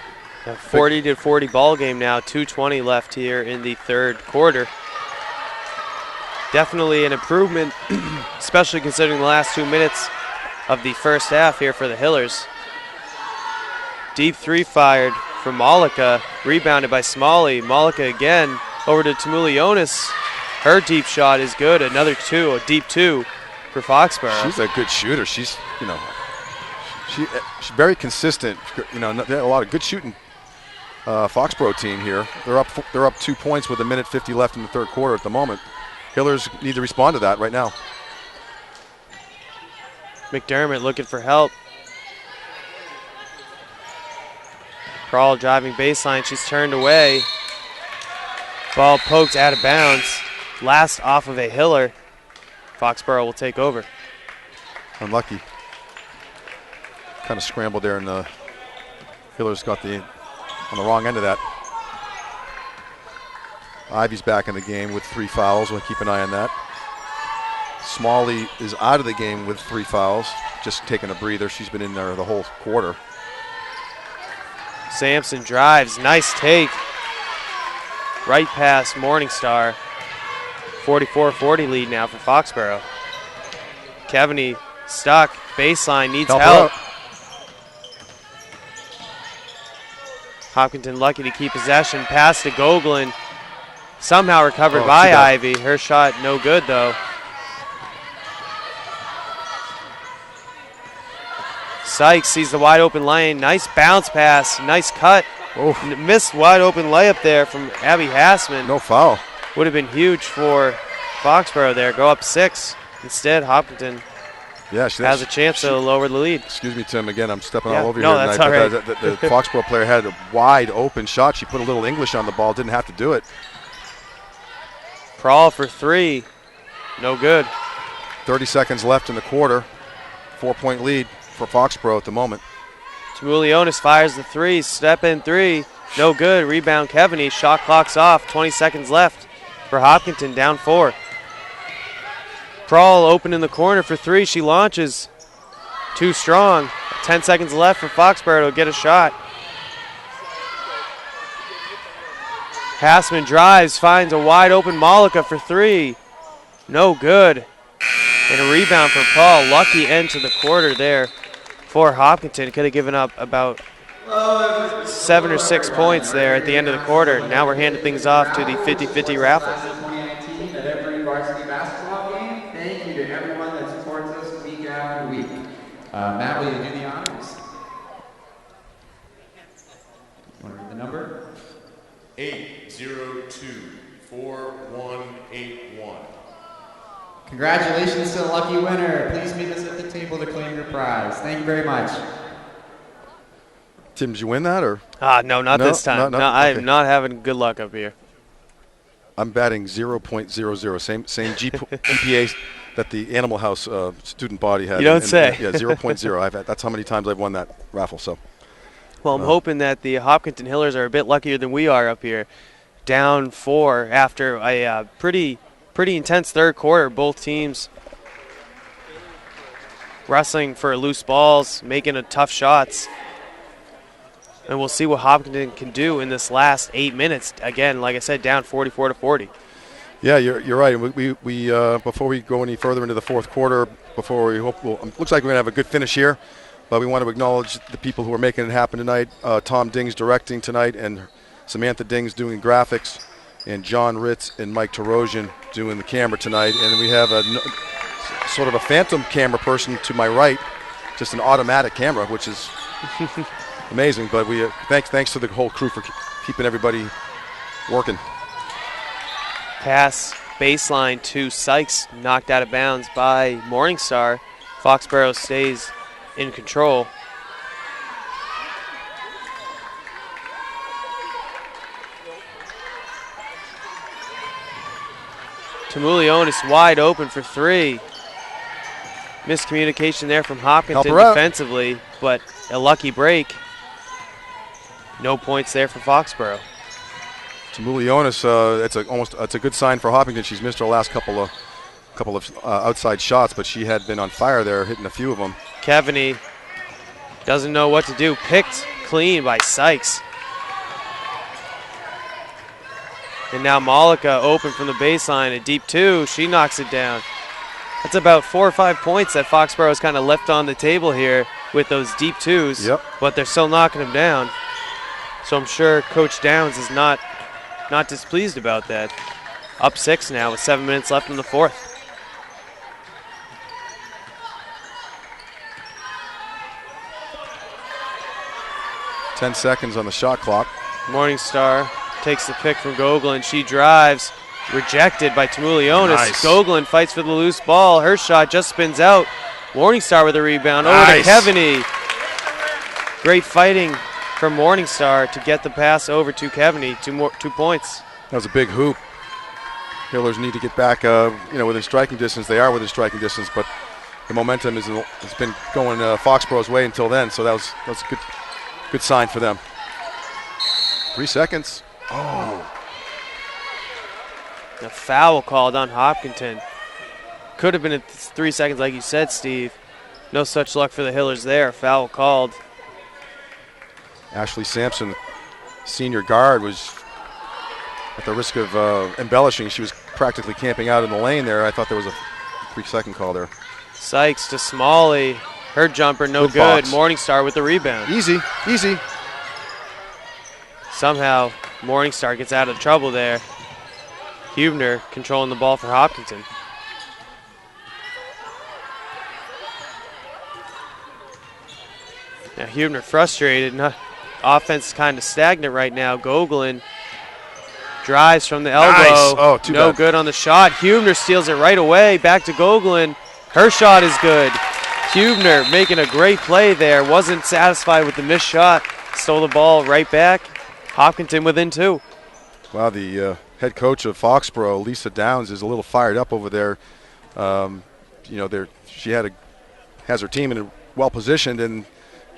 40-40 ball game now. 2:20 left here in the third quarter. Definitely an improvement, especially considering the last 2 minutes of the first half here for the Hillers. Deep 3 fired from Malika, rebounded by Smalley. Malika again over to Tamulionis. Her deep shot is good. Another 2, a deep 2 for Foxboro. She's a good shooter. She's very consistent. They had a lot of good shooting. Foxboro team here. They're up 2 points with 1:50 left in the third quarter at the moment. Hillers need to respond to that right now. McDermott looking for help. Crawl driving baseline. She's turned away. Ball poked out of bounds. Last off of a Hiller. Foxboro will take over. Unlucky. Kind of scrambled there, and the Hillers got on the wrong end of that. Ivy's back in the game with 3 fouls. We'll keep an eye on that. Smalley is out of the game with 3 fouls. Just taking a breather. She's been in there the whole quarter. Sampson drives. Nice take. Right past Morningstar. 44-40 lead now for Foxboro. Kevany stuck. Baseline needs help. Hopkinton lucky to keep possession. Pass to Gogolin. Somehow recovered by Ivy. Her shot no good though. Sykes sees the wide open lane. Nice bounce pass. Nice cut. Missed wide open layup there from Abby Hassman. No foul. Would have been huge for Foxboro there. Go up 6. Instead, Hopkinton has a chance to lower the lead. Excuse me, Tim. Again, I'm stepping all over you here that's tonight. all right. The Foxboro player had a wide open shot. She put a little English on the ball. Didn't have to do it. Crawl for 3. No good. 30 seconds left in the quarter. 4-point lead for Foxboro at the moment. Tamulionis fires the 3. Step in 3. No good. Rebound Kevany. Shot clock's off. 20 seconds left for Hopkinton. Down 4. Crawl open in the corner for 3. She launches. Too strong. 10 seconds left for Foxboro to get a shot. Hassman drives, finds a wide open Malika for 3. No good. And a rebound for Paul. Lucky end to the quarter there for Hopkinton. Could have given up about 7 or 6 points there at the end of the quarter. Now we're handing things off to the 50-50 raffle. 2019 at every varsity basketball game. Thank you to everyone that supports us week after week. Matt, will you do the honors? You want to read the number? 8024181. Congratulations to the lucky winner. Please meet us at the table to claim your prize. Thank you very much. Tim, did you win that or? No, not this time. No, I'm not having good luck up here. I'm batting 0.00, same GPA that the Animal House student body had. You don't say. Yeah, 0.0. That's how many times I've won that raffle. So. Well, I'm hoping that the Hopkinton Hillers are a bit luckier than we are up here. Down 4 after a pretty intense third quarter. Both teams wrestling for loose balls, making tough shots. And we'll see what Hopkinton can do in this last 8 minutes. Again, like I said, down 44-40. Yeah, you're right. We before we go any further into the fourth quarter, looks like we're gonna have a good finish here. But we want to acknowledge the people who are making it happen tonight. Tom Dings directing tonight, and Samantha Dings doing graphics, and John Ritz and Mike Tarosian doing the camera tonight. And we have a sort of a phantom camera person to my right, just an automatic camera, which is amazing. But we thanks to the whole crew for keeping everybody working. Pass baseline to Sykes, knocked out of bounds by Morningstar. Foxboro stays in control. Tamulionis wide open for three. Miscommunication there from Hopkinton defensively, but a lucky break. No points there for Foxboro. Tamulionis, it's a good sign for Hopkinton. She's missed her last couple of outside shots, but she had been on fire there, hitting a few of them. Kevany doesn't know what to do. Picked clean by Sykes. And now Malika open from the baseline, a deep two. She knocks it down. That's about 4 or 5 points that Foxboro has kind of left on the table here with those deep twos. Yep. But they're still knocking them down. So I'm sure Coach Downs is not displeased about that. Up 6 now with 7 minutes left in the fourth. Ten seconds on the shot clock. Morningstar takes the pick from Gogolin. She drives. Rejected by Tamulionis. Nice. Gogolin fights for the loose ball. Her shot just spins out. Morningstar with a rebound. Over to Kevany. Great fighting from Morningstar to get the pass over to Kevany. 2 points. That was a big hoop. Hillers need to get back, within striking distance. They are within striking distance, but the momentum has been going Foxboro's way until then. So that was a good sign for them. 3 seconds. Oh. A foul called on Hopkinton. Could have been at 3 seconds, like you said, Steve. No such luck for the Hillers there. Foul called. Ashley Sampson, senior guard, was at the risk of embellishing. She was practically camping out in the lane there. I thought there was a 3-second call there. Sykes to Smalley. Her jumper no good. Morningstar with the rebound. Easy. Somehow Morningstar gets out of trouble there. Hubner controlling the ball for Hopkinton. Now Hubner frustrated. Offense is kind of stagnant right now. Gogolin drives from the elbow. Nice. Oh, too no bad. good on the shot. Hubner steals it right away. Back to Gogolin. Her shot is good. Hubner making a great play there. Wasn't satisfied with the missed shot. Stole the ball right back. Hopkinton within 2. Wow, the head coach of Foxboro, Lisa Downs, is a little fired up over there. She has her team in well positioned, and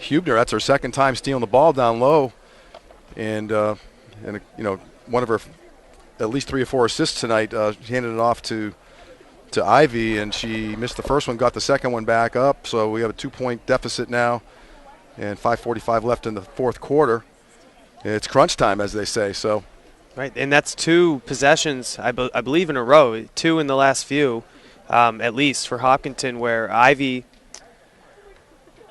Hubner, that's her second time stealing the ball down low, and one of her at least 3 or 4 assists tonight. She handed it off to Ivy, and she missed the first one, got the second one back up. So we have a 2-point deficit now, and 5:45 left in the fourth quarter. It's crunch time, as they say. So. Right, and that's 2 possessions, I believe, in a row. 2 in the last few, at least, for Hopkinton, where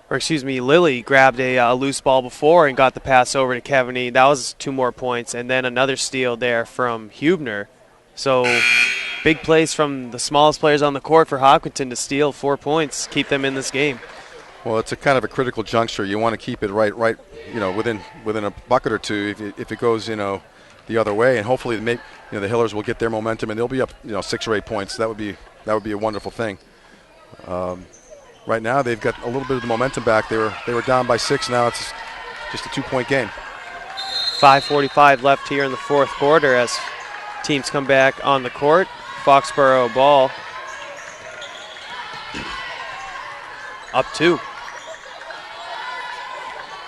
Lily grabbed a loose ball before and got the pass over to Kevany. That was 2 more points, and then another steal there from Hubner. So big plays from the smallest players on the court for Hopkinton to steal 4 points, keep them in this game. Well, it's a kind of a critical juncture. You want to keep it right, within a bucket or two. If it goes, the other way, and hopefully the Hillers will get their momentum and they'll be up 6 or 8 points. That would be a wonderful thing. Right now they've got a little bit of the momentum back. They were down by 6. Now it's just a 2-point game. 5:45 left here in the fourth quarter as teams come back on the court. Foxboro ball. Up 2.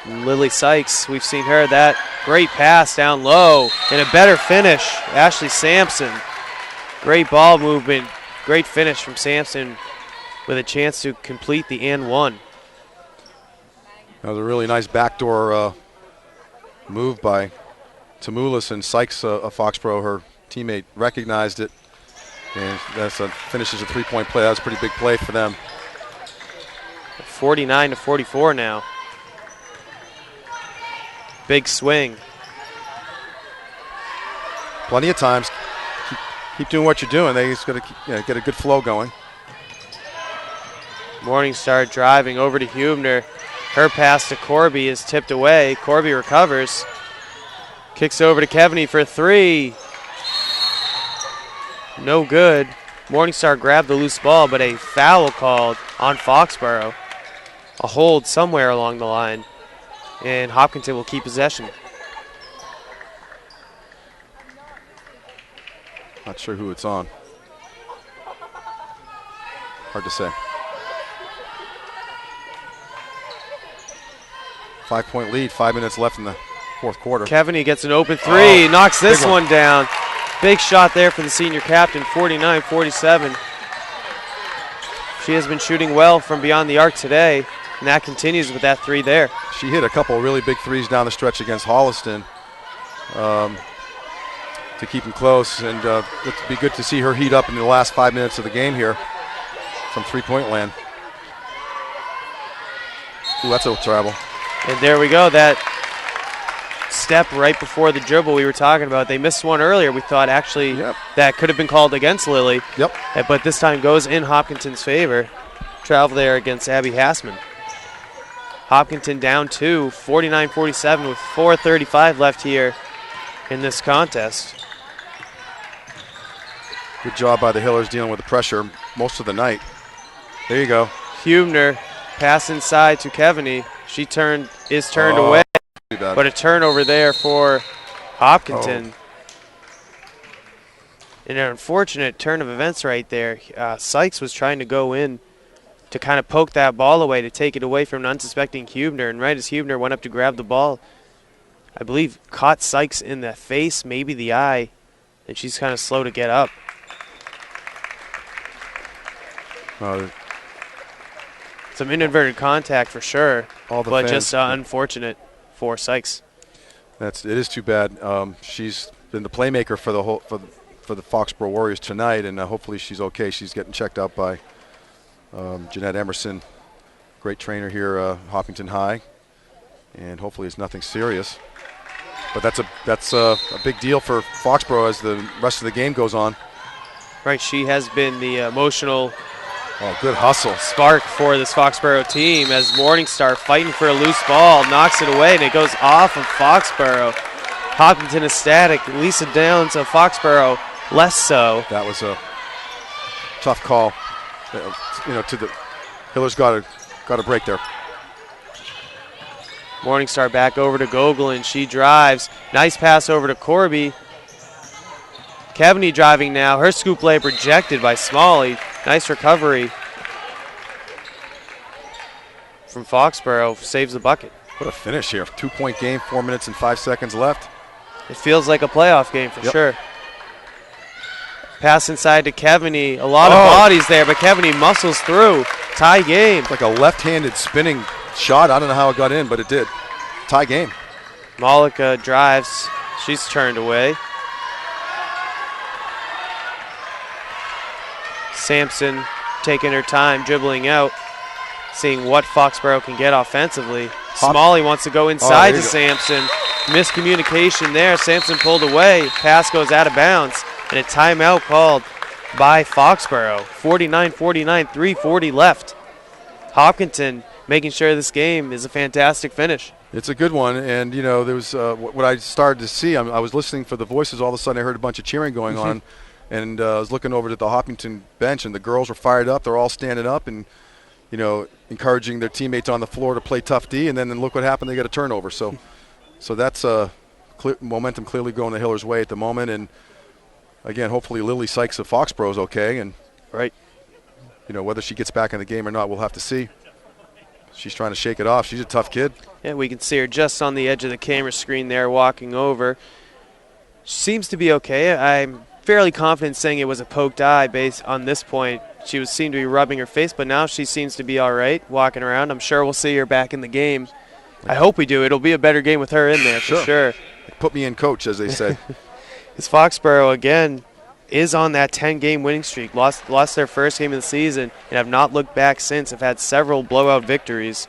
Lily Sykes, we've seen her, that great pass down low and a better finish. Ashley Sampson, great ball movement, great finish from Sampson with a chance to complete the and one. That was a really nice backdoor move by Tamulis, and Sykes of Foxboro, her teammate, recognized it, and finishes a 3-point play. That was a pretty big play for them. 49-44 now. Big swing. Plenty of times. Keep doing what you're doing. They just got to get a good flow going. Morningstar driving over to Hubner. Her pass to Corby is tipped away. Corby recovers. Kicks over to Kevany for 3. No good. Morningstar grabbed the loose ball, but a foul called on Foxboro. a hold somewhere along the line, and Hopkinton will keep possession. Not sure who it's on. Hard to say. 5-point lead, 5 minutes left in the fourth quarter. Kevaney gets an open three, knocks this one down. Big shot there for the senior captain, 49-47. She has been shooting well from beyond the arc today, and that continues with that three there. She hit a couple of really big threes down the stretch against Holliston to keep them close, and it'd be good to see her heat up in the last 5 minutes of the game here from three-point land. Ooh, that's a travel. And there we go, that step right before the dribble we were talking about. They missed one earlier. We thought actually that could have been called against Lily. Yep. But this time goes in Hopkinton's favor. Travel there against Abby Hassman. Hopkinton down 2, 49-47 with 4:35 left here in this contest. Good job by the Hillers dealing with the pressure most of the night. There you go. Hubner pass inside to Kevaney. She is turned away, but a turnover there for Hopkinton. And an unfortunate turn of events right there. Sykes was trying to go in to kind of poke that ball away, to take it away from an unsuspecting Hubner. And right as Hubner went up to grab the ball, I believe caught Sykes in the face, maybe the eye, and she's kind of slow to get up. Some inadvertent contact for sure, but just unfortunate for Sykes. It is too bad. She's been the playmaker for the Foxboro Warriors tonight, and hopefully she's okay. She's getting checked out by Jeanette Emerson, great trainer here, Hopkinton High, and hopefully it's nothing serious. But that's a big deal for Foxboro as the rest of the game goes on. Right, she has been the emotional. Oh, good hustle. Spark for this Foxboro team as Morningstar fighting for a loose ball, knocks it away, and it goes off of Foxboro. Hopkinton ecstatic. Lisa Downs of Foxboro less so. That was a tough call. To the Hillers got a break there. Morningstar back over to Gogolin. She drives. Nice pass over to Corby. Kevaney driving now. Her scoop layup rejected by Smalley. Nice recovery from Foxboro. Saves the bucket. What a finish here. 2-point game, 4 minutes and 5 seconds left. It feels like a playoff game for sure. Pass inside to Kevaney. A lot of bodies there, but Kevaney muscles through. Tie game. It's like a left-handed spinning shot. I don't know how it got in, but it did. Tie game. Malika drives. She's turned away. Sampson taking her time, dribbling out, seeing what Foxboro can get offensively. Smalley wants to go inside to Sampson. Miscommunication there. Sampson pulled away. Pass goes out of bounds. And a timeout called by Foxboro. 49-49, 3:40 left. Hopkinton making sure this game is a fantastic finish. It's a good one, and there was what I started to see. I was listening for the voices. All of a sudden, I heard a bunch of cheering going on, and I was looking over to the Hopkinton bench, and the girls were fired up. They're all standing up and encouraging their teammates on the floor to play tough D. And then look what happened. They got a turnover. So that's momentum clearly going the Hillers' way at the moment. And again, hopefully Lily Sykes of Foxboro is okay, and whether she gets back in the game or not, we'll have to see. She's trying to shake it off. She's a tough kid. Yeah, we can see her just on the edge of the camera screen there walking over. Seems to be okay. I'm fairly confident saying it was a poked eye based on this point. She seemed to be rubbing her face, but now she seems to be all right walking around. I'm sure we'll see her back in the game. I hope we do. It'll be a better game with her in there for sure. Put me in, coach, as they say. Because Foxboro, again, is on that 10-game winning streak. Lost their first game of the season and have not looked back since. Have had several blowout victories.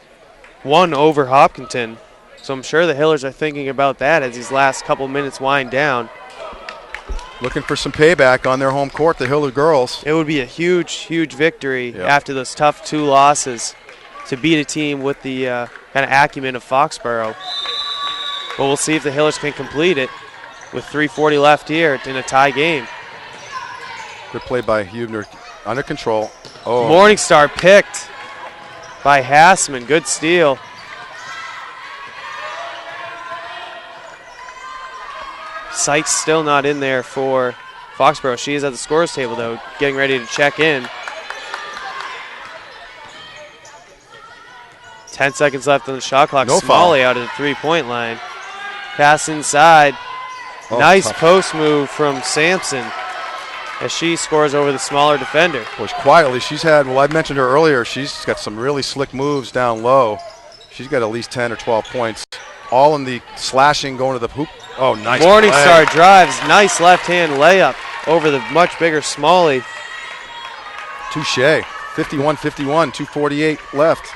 One over Hopkinton. So I'm sure the Hillers are thinking about that as these last couple minutes wind down. Looking for some payback on their home court, the Hiller girls. It would be a huge, huge victory after those tough 2 losses to beat a team with the kind of acumen of Foxboro. But we'll see if the Hillers can complete it with 3:40 left here in a tie game. Good play by Hubner. Under control. Morningstar picked. by Hassman. Good steal. Sykes still not in there for Foxboro. She is at the scorer's table, though, getting ready to check in. 10 seconds left on the shot clock. No Smalley foul. out of the three-point line. Pass inside. Oh, nice tough. post move from Sampson as she scores over the smaller defender. Which quietly, she's had, well, I mentioned her earlier, she's got some really slick moves down low. She's got at least 10 or 12 points. All in the slashing, going to the hoop. Oh, nice Morningstar drives. Nice left-hand layup over the much bigger Smalley. Touche. 51-51, 2:48 left.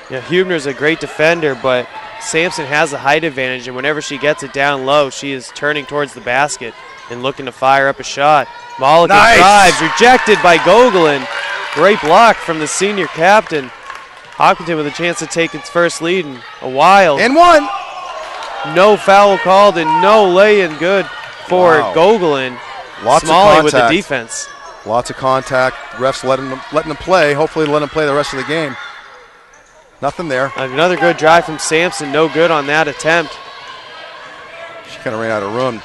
Yeah, Hubner's a great defender, but Sampson has a height advantage, and whenever she gets it down low, she is turning towards the basket and looking to fire up a shot. Malika drives, rejected by Gogolin. Great block from the senior captain. Hopkinton with a chance to take its first lead in a while. And one. No foul called and no lay-in good for Gogolin. Lots Smalley of with the contact. defense. Lots of contact. Refs letting them play. Hopefully let them play the rest of the game. Nothing there. Another good drive from Sampson. No good on that attempt. She kind of ran out of room.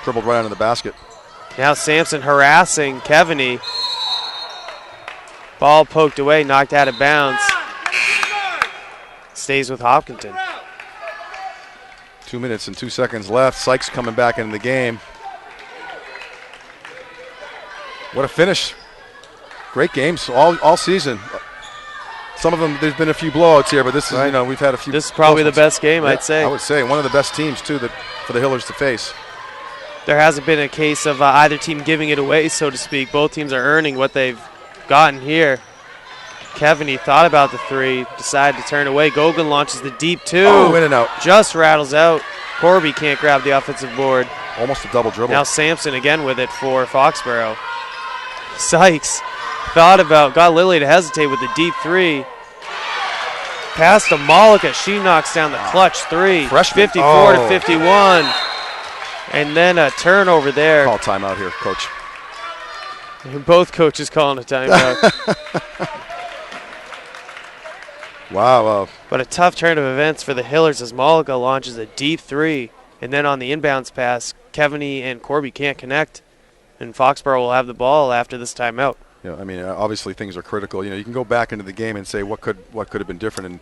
Dribbled right under the basket. Now Sampson harassing Kevany. Ball poked away, knocked out of bounds. Stays with Hopkinton. 2 minutes and 2 seconds left. Sykes coming back into the game. What a finish. Great games all season. Some of them, there's been a few blowouts here, but this is, you know, we've had a few. This is probably the best game, Yeah, I'd say. I would say one of the best teams, too, for the Hillers to face. There hasn't been a case of either team giving it away, so to speak. Both teams are earning what they've gotten here. Kevany thought about the three, decided to turn away. Gogolin launches the deep two. Oh, in and out. Just rattles out. Corby can't grab the offensive board. Almost a double dribble. Now Sampson again with it for Foxboro. Sykes got Lily to hesitate with the deep three. Pass to Malika. She knocks down the clutch three. Freshman. 54 to 51. And then a turnover there. Call timeout here, Coach. Both coaches calling a timeout. Wow. But a tough turn of events for the Hillers as Malika launches a deep three. And then on the inbounds pass, Kevany and Corby can't connect. And Foxboro will have the ball after this timeout. Yeah, I mean, obviously things are critical. You know, you can go back into the game and say what could have been different. And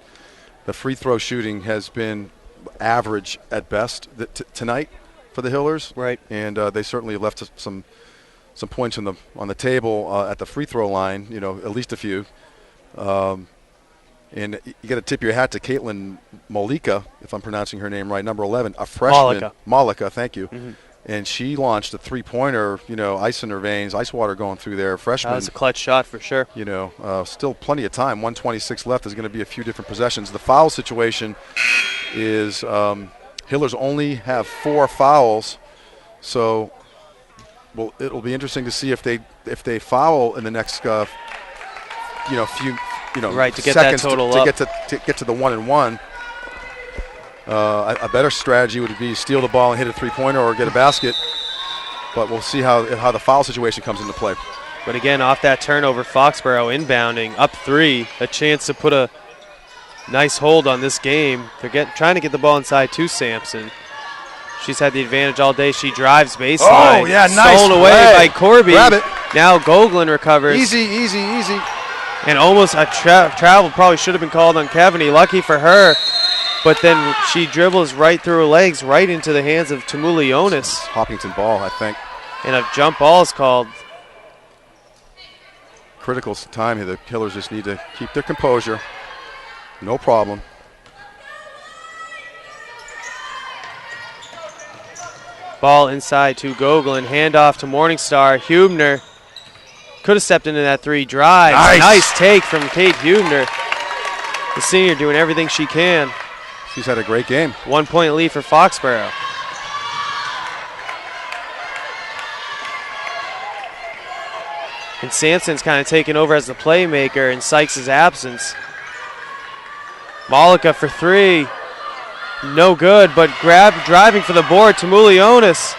the free throw shooting has been average at best tonight for the Hillers. Right. And they certainly left some points on the table at the free throw line. You know, at least a few. And you got to tip your hat to Caitlin Malika, if I'm pronouncing her name right, number 11, a freshman. Malika, thank you. Mm-hmm. And she launched a three-pointer, you know, ice in her veins, ice water going through there. Freshman. That was a clutch shot for sure. You know, still plenty of time. 1:26 left. There's going to be a few different possessions. The foul situation is Hillers only have 4 fouls, so it'll be interesting to see if they foul in the next few right, to get seconds that total to up. get to the 1-and-1. A better strategy would be steal the ball and hit a three-pointer or get a basket. But we'll see how the foul situation comes into play. But again, off that turnover, Foxboro inbounding, up 3, a chance to put a nice hold on this game. They're trying to get the ball inside to Sampson. She's had the advantage all day. She drives baseline. Oh, yeah, nice stolen away play. by Corby. Grab it. Now Gogolin recovers. Easy. And almost a travel probably should have been called on Kevany. Lucky for her. But then she dribbles right through her legs, right into the hands of Tamulionis. Hopkinton ball, I think. And a jump ball is called. Critical time here. The Hillers just need to keep their composure. No problem. Ball inside to Gogolin. Handoff to Morningstar. Hubner could have stepped into that three. Drive. Nice take from Kate Hubner. The senior doing everything she can. She's had a great game. 1 point lead for Foxboro. And Sampson's kind of taken over as the playmaker in Sykes' absence. Malika for 3. No good, but driving for the board, Tamulionis.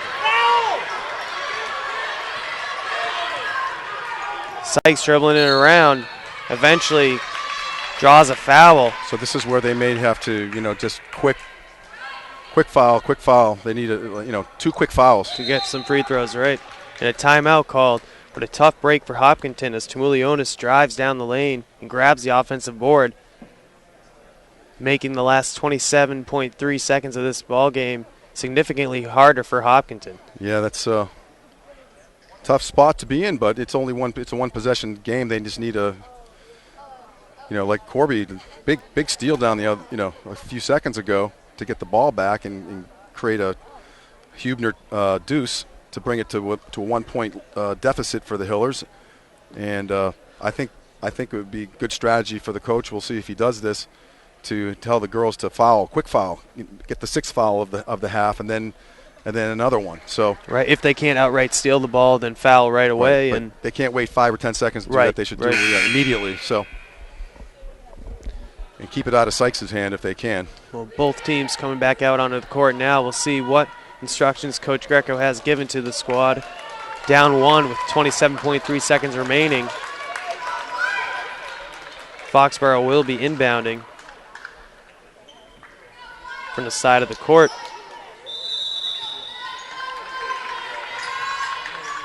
Sykes dribbling it around, eventually draws a foul. So this is where they may have to, just quick foul. They need 2 quick fouls to get some free throws, right? And a timeout called, but a tough break for Hopkinton as Tumulionis drives down the lane and grabs the offensive board, making the last 27.3 seconds of this ball game significantly harder for Hopkinton. Yeah, that's a tough spot to be in, but it's only it's a one possession game. They just need like Corby, big steal down the other, a few seconds ago to get the ball back and create a Hubner deuce to bring it to a 1-point deficit for the Hillers. And I think it would be good strategy for the coach. We'll see if he does this, to tell the girls to foul, quick foul, get the 6th foul of the half, and then another one. So right, if they can't outright steal the ball, then foul right away, and they can't wait 5 or 10 seconds to do that. They should do it immediately. So, and keep it out of Sykes' hand if they can. Well, both teams coming back out onto the court now. We'll see what instructions Coach Greco has given to the squad. Down 1 with 27.3 seconds remaining. Foxboro will be inbounding from the side of the court.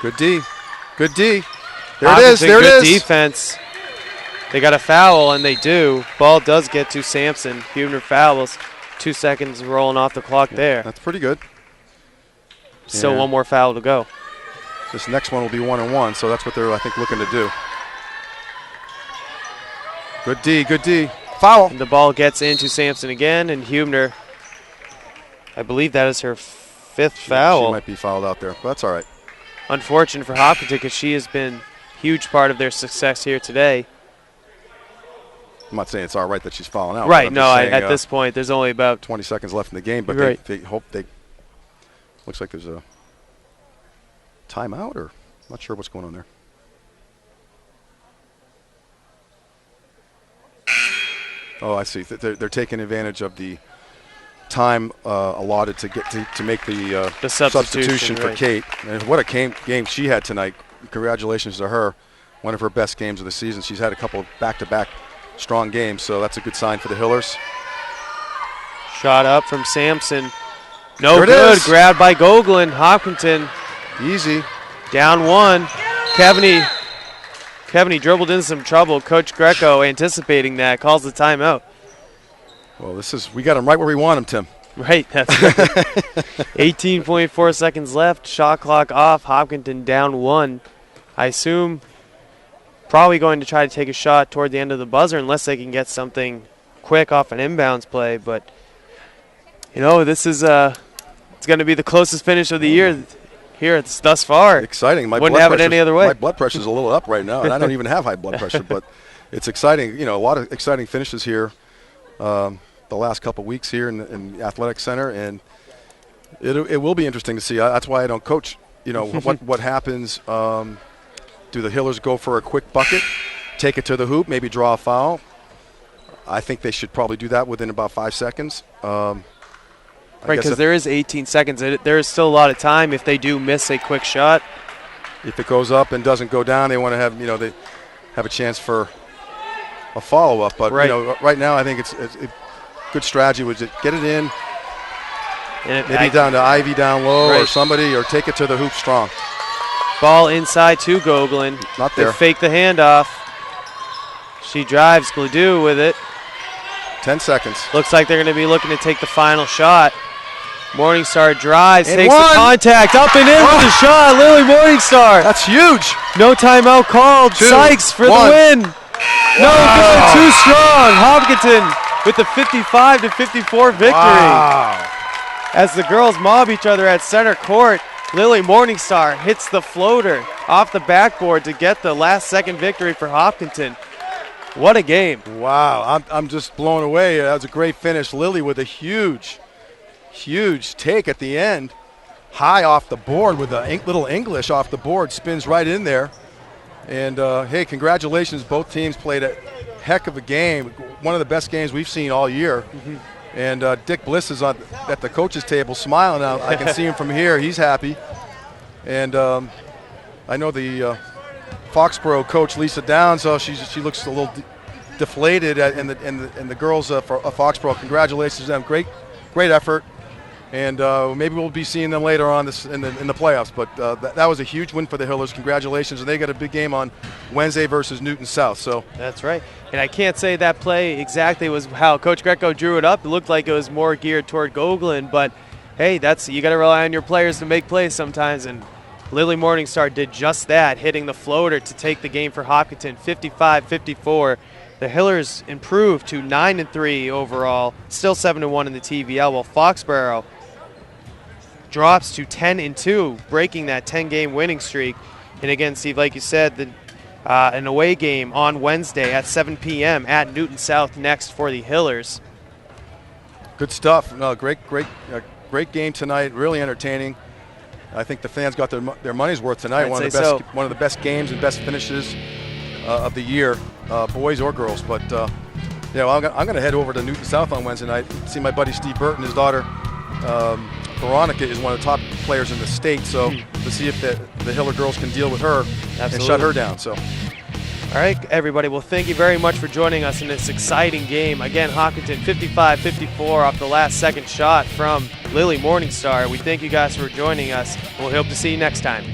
Good D. There Hopkinton, it is. Good defense. They got a foul, and they do. Ball does get to Sampson. Hubner fouls. 2 seconds rolling off the clock there. That's pretty good. Still one more foul to go. This next one will be 1-1, so that's what they're, I think, looking to do. Good D. Foul. And the ball gets into Sampson again, and Hubner, I believe that is her 5th foul. She might be fouled out there, but that's all right. Unfortunate for Hopkinton because she has been a huge part of their success here today. I'm not saying it's all right that she's fouling out. Right, no, at this point, there's only about 20 seconds left in the game, but they hope looks like there's a timeout, or I'm not sure what's going on there. Oh, I see. They're taking advantage of the time allotted to make the substitution for Kate. And what a game she had tonight. Congratulations to her. One of her best games of the season. She's had a couple of back-to-back strong games, so that's a good sign for the Hillers. Shot up from Sampson. No good. Grabbed by Gogolin. Hopkinton. Easy. Down 1. Kevney dribbled into some trouble. Coach Greco, anticipating that, calls the timeout. Well, we got him right where we want him, Tim. Right, that's right. 18.4 seconds left. Shot clock off. Hopkinton down 1. I assume probably going to try to take a shot toward the end of the buzzer unless they can get something quick off an inbounds play. But, this is it's going to be the closest finish of the year here thus far. Exciting. Wouldn't have it any other way. My blood pressure is a little up right now, and I don't even have high blood pressure, but it's exciting. A lot of exciting finishes here the last couple of weeks here in the Athletic Center, and it will be interesting to see. That's why I don't coach. What happens. Do the Hillers go for a quick bucket, take it to the hoop, maybe draw a foul? I think they should probably do that within about 5 seconds. Right, because there is 18 seconds. There is still a lot of time if they do miss a quick shot. If it goes up and doesn't go down, they want to have they have a chance for a follow-up. But right now I think it's a good strategy was to get it in, and maybe down to Ivy down low or somebody, or take it to the hoop strong. Ball inside to Gogolin. Not there. They fake the handoff. She drives. Gladue with it. 10 seconds. Looks like they're going to be looking to take the final shot. Morningstar drives, and takes the contact, up and in with the shot. Lily Morningstar. That's huge. No timeout called. Sykes for the win. No good. Too strong. Hopkinton with the 55-54 victory. Wow. As the girls mob each other at center court, Lily Morningstar hits the floater off the backboard to get the last-second victory for Hopkinton. What a game. Wow, I'm just blown away. That was a great finish. Lily with a huge take at the end. High off the board with a little English off the board. Spins right in there. And, hey, congratulations. Both teams played a heck of a game. One of the best games we've seen all year. Mm-hmm. And Dick Bliss is at the coach's table smiling. I can see him from here. He's happy. And I know the Foxboro coach Lisa Downs. So she looks a little deflated, and the girls of Foxboro. Congratulations to them. Great effort. And maybe we'll be seeing them later on in the playoffs. But that was a huge win for the Hillers. Congratulations. And they got a big game on Wednesday versus Newton South. So that's right. And I can't say that play exactly was how Coach Greco drew it up. It looked like it was more geared toward Gogolin. But, hey, you got to rely on your players to make plays sometimes. And Lily Morningstar did just that, hitting the floater to take the game for Hopkinton, 55-54. The Hillers improved to 9-3 overall, still 7-1 in the TVL, while Foxboro drops to 10-2, breaking that 10-game winning streak. And again, Steve, like you said, an away game on Wednesday at 7 p.m. at Newton South next for the Hillers. Good stuff. No, great game tonight. Really entertaining. I think the fans got their money's worth tonight. One of the best games and best finishes of the year, boys or girls. But I'm going to head over to Newton South on Wednesday night. See my buddy Steve Burton. His daughter Veronica is one of the top players in the state. So to see if the Hiller girls can deal with her and shut her down. So. All right, everybody. Well, thank you very much for joining us in this exciting game. Again, Hopkinton 55-54 off the last second shot from Lily Morningstar. We thank you guys for joining us. We'll hope to see you next time.